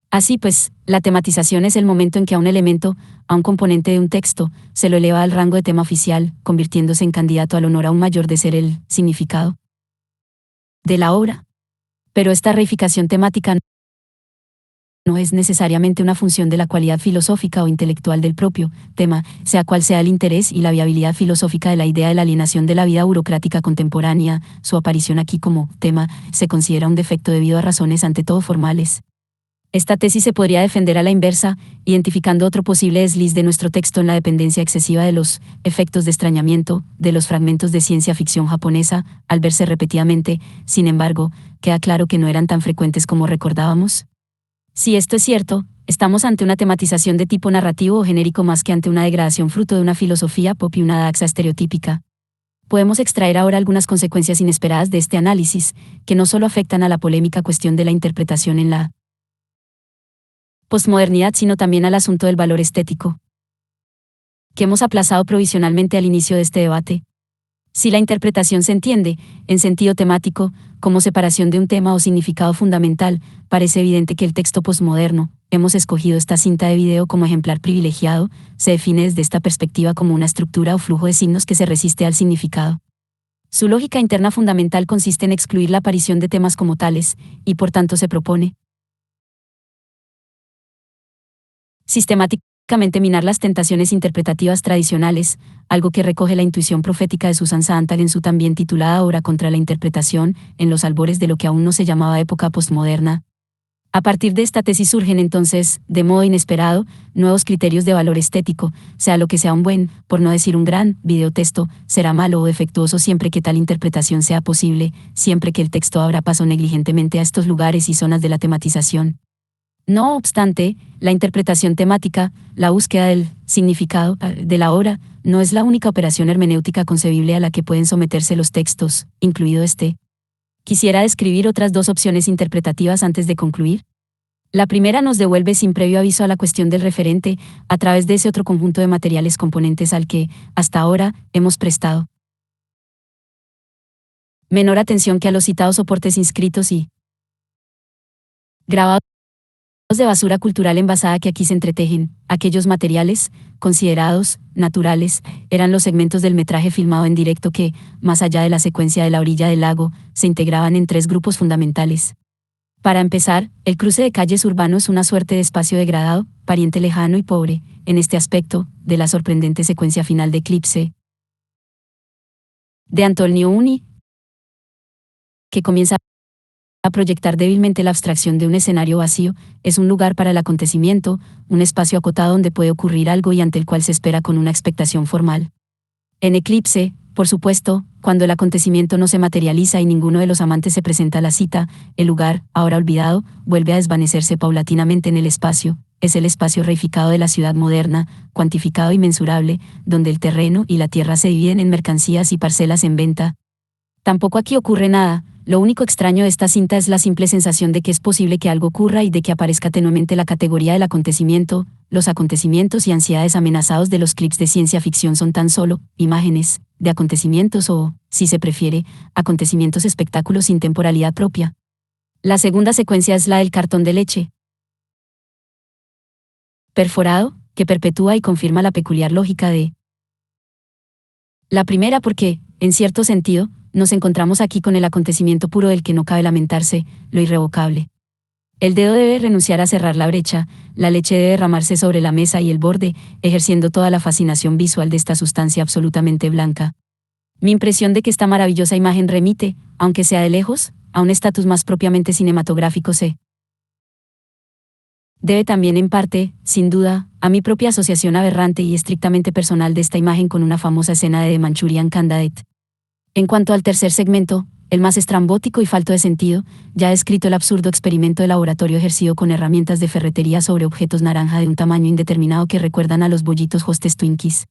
Así pues, la tematización es el momento en que a un elemento, a un componente de un texto, se lo eleva al rango de tema oficial, convirtiéndose en candidato al honor aún mayor de ser el significado de la obra. Pero esta reificación temática no es necesariamente una función de la cualidad filosófica o intelectual del propio tema, sea cual sea el interés y la viabilidad filosófica de la idea de la alienación de la vida burocrática contemporánea. Su aparición aquí como tema se considera un defecto debido a razones ante todo formales. Esta tesis se podría defender a la inversa, identificando otro posible desliz de nuestro texto en la dependencia excesiva de los efectos de extrañamiento, de los fragmentos de ciencia ficción japonesa, al verse repetidamente. Sin embargo, queda claro que no eran tan frecuentes como recordábamos. Si esto es cierto, estamos ante una tematización de tipo narrativo o genérico más que ante una degradación fruto de una filosofía pop y una daxa estereotípica. Podemos extraer ahora algunas consecuencias inesperadas de este análisis, que no solo afectan a la polémica cuestión de la interpretación en la posmodernidad, sino también al asunto del valor estético, que hemos aplazado provisionalmente al inicio de este debate. Si la interpretación se entiende, en sentido temático, como separación de un tema o significado fundamental, parece evidente que el texto posmoderno, hemos escogido esta cinta de video como ejemplar privilegiado, se define desde esta perspectiva como una estructura o flujo de signos que se resiste al significado. Su lógica interna fundamental consiste en excluir la aparición de temas como tales, y por tanto se propone sistemáticamente minar las tentaciones interpretativas tradicionales, algo que recoge la intuición profética de Susan Sontag en su también titulada obra Contra la interpretación, en los albores de lo que aún no se llamaba época postmoderna. A partir de esta tesis surgen entonces, de modo inesperado, nuevos criterios de valor estético, sea lo que sea un buen, por no decir un gran, videotexto, será malo o defectuoso siempre que tal interpretación sea posible, siempre que el texto abra paso negligentemente a estos lugares y zonas de la tematización. No obstante, la interpretación temática, la búsqueda del significado de la obra, no es la única operación hermenéutica concebible a la que pueden someterse los textos, incluido este. Quisiera describir otras dos opciones interpretativas antes de concluir. La primera nos devuelve sin previo aviso a la cuestión del referente, a través de ese otro conjunto de materiales componentes al que, hasta ahora, hemos prestado menor atención que a los citados soportes inscritos y grabados de basura cultural envasada que aquí se entretejen. Aquellos materiales, considerados naturales, eran los segmentos del metraje filmado en directo que, más allá de la secuencia de la orilla del lago, se integraban en tres grupos fundamentales. Para empezar, el cruce de calles urbano es una suerte de espacio degradado, pariente lejano y pobre, en este aspecto, de la sorprendente secuencia final de Eclipse. de Antonioni, que comienza a proyectar débilmente la abstracción de un escenario vacío, es un lugar para el acontecimiento, un espacio acotado donde puede ocurrir algo y ante el cual se espera con una expectación formal. En Eclipse, por supuesto, cuando el acontecimiento no se materializa y ninguno de los amantes se presenta a la cita, el lugar, ahora olvidado, vuelve a desvanecerse paulatinamente en el espacio. Es el espacio reificado de la ciudad moderna, cuantificado y mensurable, donde el terreno y la tierra se dividen en mercancías y parcelas en venta. Tampoco aquí ocurre nada. Lo único extraño de esta cinta es la simple sensación de que es posible que algo ocurra y de que aparezca tenuemente la categoría del acontecimiento. Los acontecimientos y ansiedades amenazados de los clips de ciencia ficción son tan solo imágenes de acontecimientos o, si se prefiere, acontecimientos espectáculos sin temporalidad propia. La segunda secuencia es la del cartón de leche perforado, que perpetúa y confirma la peculiar lógica de la primera porque, en cierto sentido, nos encontramos aquí con el acontecimiento puro del que no cabe lamentarse, lo irrevocable. El dedo debe renunciar a cerrar la brecha, la leche debe derramarse sobre la mesa y el borde, ejerciendo toda la fascinación visual de esta sustancia absolutamente blanca. Mi impresión de que esta maravillosa imagen remite, aunque sea de lejos, a un estatus más propiamente cinematográfico se debe también en parte, sin duda, a mi propia asociación aberrante y estrictamente personal de esta imagen con una famosa escena de The Manchurian Candidate. En cuanto al tercer segmento, el más estrambótico y falto de sentido, ya he descrito el absurdo experimento de laboratorio ejercido con herramientas de ferretería sobre objetos naranja de un tamaño indeterminado que recuerdan a los bollitos Hostess Twinkies.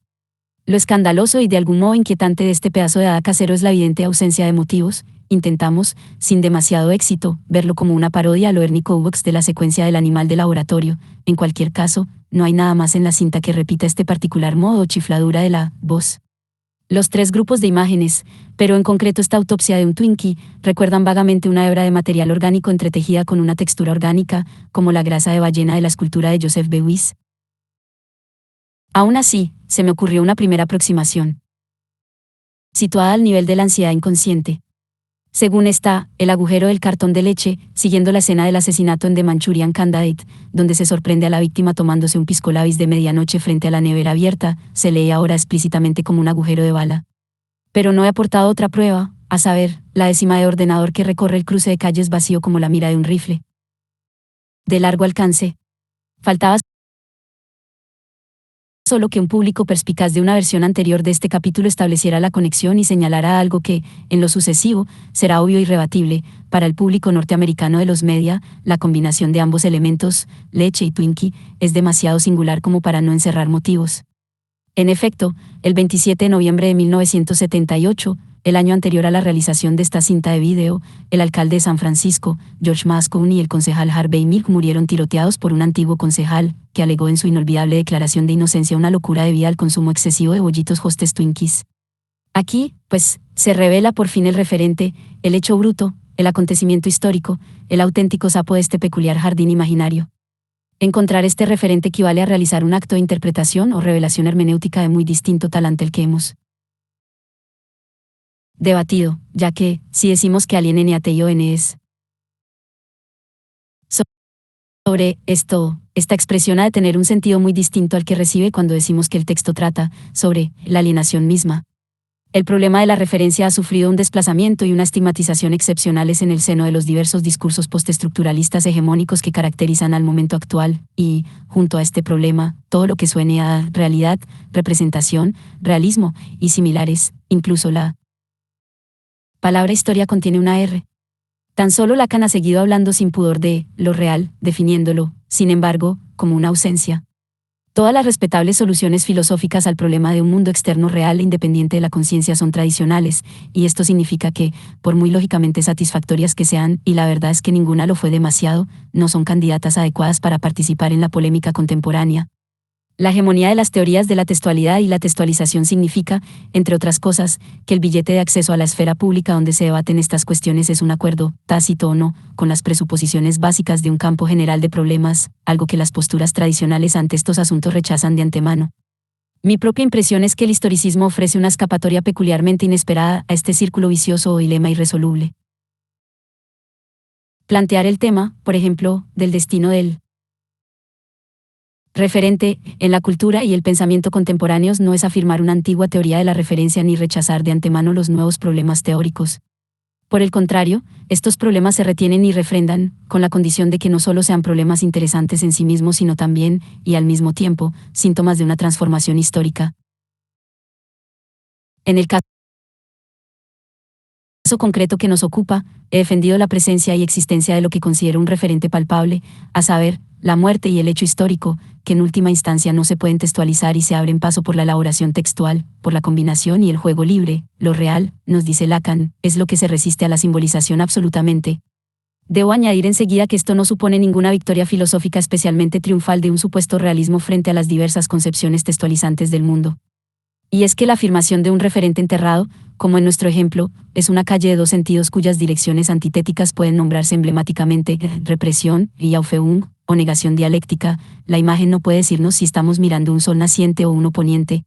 Lo escandaloso y de algún modo inquietante de este pedazo de hada casero es la evidente ausencia de motivos. Intentamos, sin demasiado éxito, verlo como una parodia a lo Ernie Kovacs de la secuencia del animal de laboratorio. En cualquier caso, no hay nada más en la cinta que repita este particular modo o chifladura de la voz. Los tres grupos de imágenes, pero en concreto esta autopsia de un Twinkie, recuerdan vagamente una hebra de material orgánico entretejida con una textura orgánica, como la grasa de ballena de la escultura de Joseph Beuys. Aún así, se me ocurrió una primera aproximación, situada al nivel de la ansiedad inconsciente. Según esta, el agujero del cartón de leche, siguiendo la escena del asesinato en The Manchurian Candidate, donde se sorprende a la víctima tomándose un pisco labis de medianoche frente a la nevera abierta, se lee ahora explícitamente como un agujero de bala. Pero no he aportado otra prueba, a saber, la décima de ordenador que recorre el cruce de calles vacío como la mira de un rifle de largo alcance. Faltaba solo que un público perspicaz de una versión anterior de este capítulo estableciera la conexión y señalara algo que, en lo sucesivo, será obvio y irrebatible. Para el público norteamericano de los media, la combinación de ambos elementos, leche y Twinkie, es demasiado singular como para no encerrar motivos. En efecto, el 27 de noviembre de 1978, el año anterior a la realización de esta cinta de vídeo, el alcalde de San Francisco, George Moscone, y el concejal Harvey Milk murieron tiroteados por un antiguo concejal, que alegó en su inolvidable declaración de inocencia una locura debida al consumo excesivo de bollitos Hostess Twinkies. Aquí, pues, se revela por fin el referente, el hecho bruto, el acontecimiento histórico, el auténtico sapo de este peculiar jardín imaginario. Encontrar este referente equivale a realizar un acto de interpretación o revelación hermenéutica de muy distinto talante al que hemos debatido, ya que, si decimos que Alien N-A-T-I-O-N es sobre esto, esta expresión ha de tener un sentido muy distinto al que recibe cuando decimos que el texto trata sobre la alienación misma. El problema de la referencia ha sufrido un desplazamiento y una estigmatización excepcionales en el seno de los diversos discursos postestructuralistas hegemónicos que caracterizan al momento actual, y, junto a este problema, todo lo que suene a realidad, representación, realismo, y similares, incluso la palabra historia contiene una R. Tan solo Lacan ha seguido hablando sin pudor de lo real, definiéndolo, sin embargo, como una ausencia. Todas las respetables soluciones filosóficas al problema de un mundo externo real e independiente de la conciencia son tradicionales, y esto significa que, por muy lógicamente satisfactorias que sean, y la verdad es que ninguna lo fue demasiado, no son candidatas adecuadas para participar en la polémica contemporánea. La hegemonía de las teorías de la textualidad y la textualización significa, entre otras cosas, que el billete de acceso a la esfera pública donde se debaten estas cuestiones es un acuerdo, tácito o no, con las presuposiciones básicas de un campo general de problemas, algo que las posturas tradicionales ante estos asuntos rechazan de antemano. Mi propia impresión es que el historicismo ofrece una escapatoria peculiarmente inesperada a este círculo vicioso o dilema irresoluble. Plantear el tema, por ejemplo, del destino del Referente, en la cultura y el pensamiento contemporáneos no es afirmar una antigua teoría de la referencia ni rechazar de antemano los nuevos problemas teóricos. Por el contrario, estos problemas se retienen y refrendan, con la condición de que no solo sean problemas interesantes en sí mismos, sino también, y al mismo tiempo, síntomas de una transformación histórica. En el caso concreto que nos ocupa, he defendido la presencia y existencia de lo que considero un referente palpable, a saber, la muerte y el hecho histórico, que en última instancia no se pueden textualizar y se abren paso por la elaboración textual, por la combinación y el juego libre. Lo real, nos dice Lacan, es lo que se resiste a la simbolización absolutamente. Debo añadir enseguida que esto no supone ninguna victoria filosófica especialmente triunfal de un supuesto realismo frente a las diversas concepciones textualizantes del mundo. Y es que la afirmación de un referente enterrado, como en nuestro ejemplo, es una calle de dos sentidos cuyas direcciones antitéticas pueden nombrarse emblemáticamente represión y Aufhebung, o negación dialéctica. La imagen no puede decirnos si estamos mirando un sol naciente o uno poniente.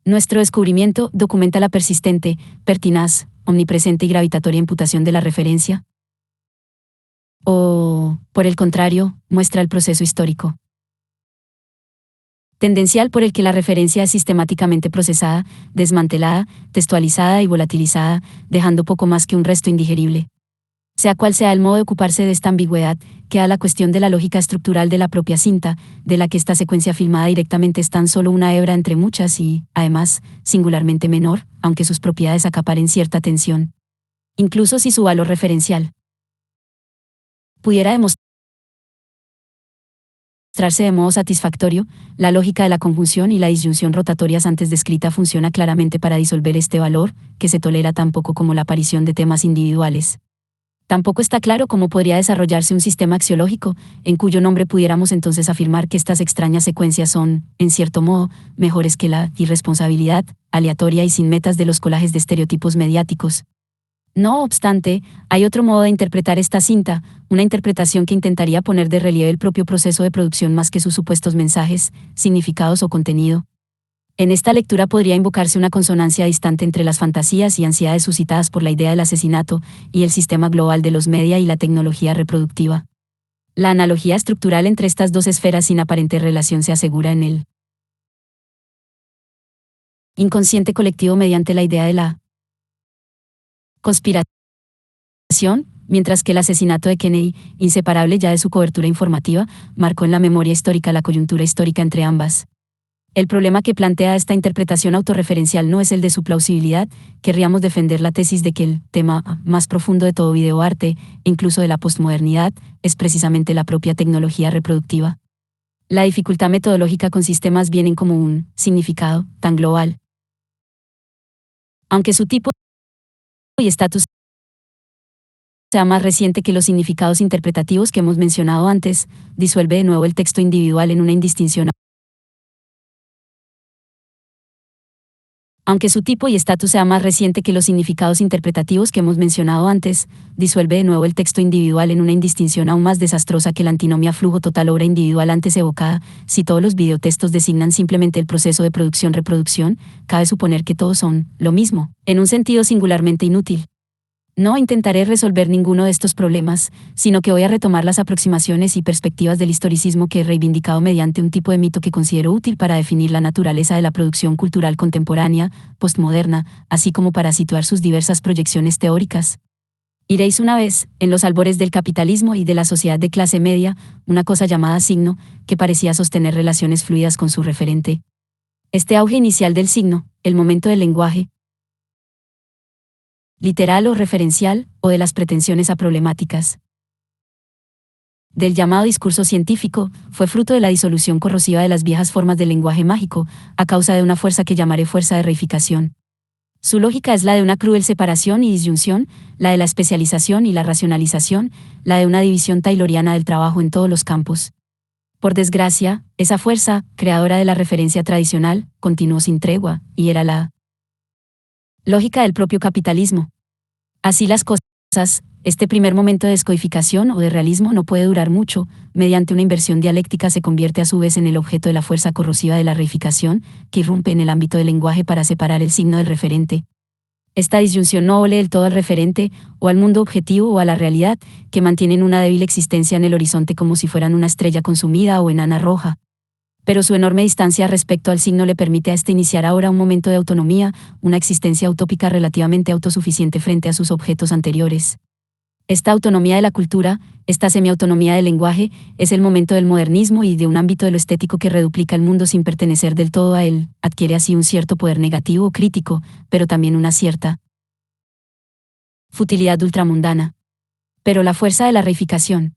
Nuestro descubrimiento documenta la persistente, pertinaz, omnipresente y gravitatoria imputación de la referencia. O, por el contrario, muestra el proceso histórico tendencial por el que la referencia es sistemáticamente procesada, desmantelada, textualizada y volatilizada, dejando poco más que un resto indigerible. Sea cual sea el modo de ocuparse de esta ambigüedad, queda la cuestión de la lógica estructural de la propia cinta, de la que esta secuencia filmada directamente es tan solo una hebra entre muchas y, además, singularmente menor, aunque sus propiedades acaparen cierta atención. Incluso si su valor referencial pudiera demostrarse de modo satisfactorio, la lógica de la conjunción y la disyunción rotatorias antes descrita funciona claramente para disolver este valor, que se tolera tan poco como la aparición de temas individuales. Tampoco está claro cómo podría desarrollarse un sistema axiológico, en cuyo nombre pudiéramos entonces afirmar que estas extrañas secuencias son, en cierto modo, mejores que la irresponsabilidad, aleatoria y sin metas de los colajes de estereotipos mediáticos. No obstante, hay otro modo de interpretar esta cinta, una interpretación que intentaría poner de relieve el propio proceso de producción más que sus supuestos mensajes, significados o contenido. En esta lectura podría invocarse una consonancia distante entre las fantasías y ansiedades suscitadas por la idea del asesinato y el sistema global de los media y la tecnología reproductiva. La analogía estructural entre estas dos esferas sin aparente relación se asegura en el inconsciente colectivo mediante la idea de la conspiración, mientras que el asesinato de Kennedy, inseparable ya de su cobertura informativa, marcó en la memoria histórica la coyuntura histórica entre ambas. El problema que plantea esta interpretación autorreferencial no es el de su plausibilidad. Querríamos defender la tesis de que el tema más profundo de todo videoarte, incluso de la postmodernidad, es precisamente la propia tecnología reproductiva. La dificultad metodológica consiste más bien en como un significado tan global. Aunque su tipo y estatus sea más reciente que los significados interpretativos que hemos mencionado antes, disuelve de nuevo el texto individual en una indistinción. Aunque su tipo y estatus sea más reciente que los significados interpretativos que hemos mencionado antes, disuelve de nuevo el texto individual en una indistinción aún más desastrosa que la antinomia flujo total obra individual antes evocada. Si todos los videotextos designan simplemente el proceso de producción-reproducción, cabe suponer que todos son lo mismo, en un sentido singularmente inútil. No intentaré resolver ninguno de estos problemas, sino que voy a retomar las aproximaciones y perspectivas del historicismo que he reivindicado mediante un tipo de mito que considero útil para definir la naturaleza de la producción cultural contemporánea, postmoderna, así como para situar sus diversas proyecciones teóricas. Iréis una vez, en los albores del capitalismo y de la sociedad de clase media, una cosa llamada signo, que parecía sostener relaciones fluidas con su referente. Este auge inicial del signo, el momento del lenguaje, literal o referencial, o de las pretensiones aproblemáticas del llamado discurso científico, fue fruto de la disolución corrosiva de las viejas formas del lenguaje mágico, a causa de una fuerza que llamaré fuerza de reificación. Su lógica es la de una cruel separación y disyunción, la de la especialización y la racionalización, la de una división tayloriana del trabajo en todos los campos. Por desgracia, esa fuerza, creadora de la referencia tradicional, continuó sin tregua, y era la lógica del propio capitalismo. Así las cosas, este primer momento de descodificación o de realismo no puede durar mucho. Mediante una inversión dialéctica se convierte a su vez en el objeto de la fuerza corrosiva de la reificación, que irrumpe en el ámbito del lenguaje para separar el signo del referente. Esta disyunción no ole del todo al referente, o al mundo objetivo o a la realidad, que mantienen una débil existencia en el horizonte como si fueran una estrella consumida o enana roja. Pero su enorme distancia respecto al signo le permite a este iniciar ahora un momento de autonomía, una existencia utópica relativamente autosuficiente frente a sus objetos anteriores. Esta autonomía de la cultura, esta semiautonomía del lenguaje, es el momento del modernismo y de un ámbito de lo estético que reduplica el mundo sin pertenecer del todo a él, adquiere así un cierto poder negativo o crítico, pero también una cierta futilidad ultramundana. Pero la fuerza de la reificación,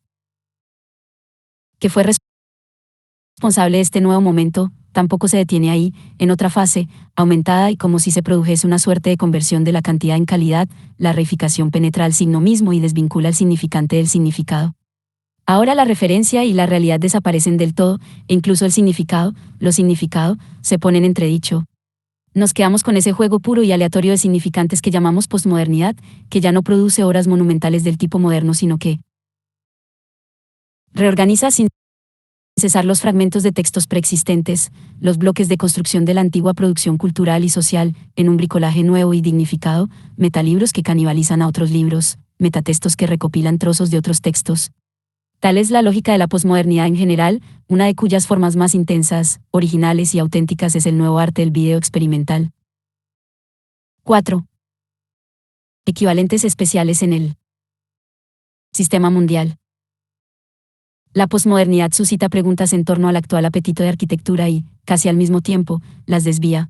que fue responsable de este nuevo momento, tampoco se detiene ahí, en otra fase, aumentada y como si se produjese una suerte de conversión de la cantidad en calidad, la reificación penetra al signo mismo y desvincula al significante del significado. Ahora la referencia y la realidad desaparecen del todo, e incluso el significado, lo significado, se ponen en entredicho. Nos quedamos con ese juego puro y aleatorio de significantes que llamamos posmodernidad, que ya no produce obras monumentales del tipo moderno, sino que reorganiza sin cesar los fragmentos de textos preexistentes, los bloques de construcción de la antigua producción cultural y social, en un bricolaje nuevo y dignificado, metalibros que canibalizan a otros libros, metatextos que recopilan trozos de otros textos. Tal es la lógica de la posmodernidad en general, una de cuyas formas más intensas, originales y auténticas es el nuevo arte del video experimental. 4. Equivalentes especiales en el sistema mundial. La posmodernidad suscita preguntas en torno al actual apetito de arquitectura y, casi al mismo tiempo, las desvía.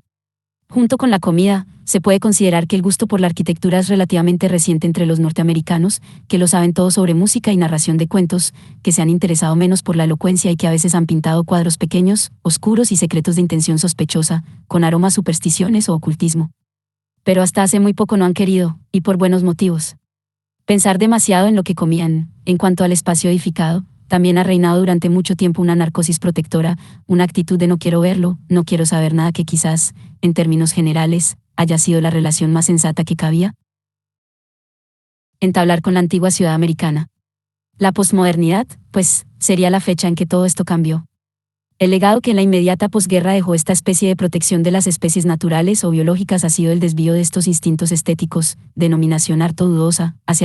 Junto con la comida, se puede considerar que el gusto por la arquitectura es relativamente reciente entre los norteamericanos, que lo saben todo sobre música y narración de cuentos, que se han interesado menos por la elocuencia y que a veces han pintado cuadros pequeños, oscuros y secretos de intención sospechosa, con aromas supersticiones o ocultismo. Pero hasta hace muy poco no han querido, y por buenos motivos, pensar demasiado en lo que comían. En cuanto al espacio edificado, también ha reinado durante mucho tiempo una narcosis protectora, una actitud de no quiero verlo, no quiero saber nada que quizás, en términos generales, haya sido la relación más sensata que cabía entablar con la antigua ciudad americana. La posmodernidad, pues, sería la fecha en que todo esto cambió. El legado que en la inmediata posguerra dejó esta especie de protección de las especies naturales o biológicas ha sido el desvío de estos instintos estéticos, denominación harto dudosa, hacia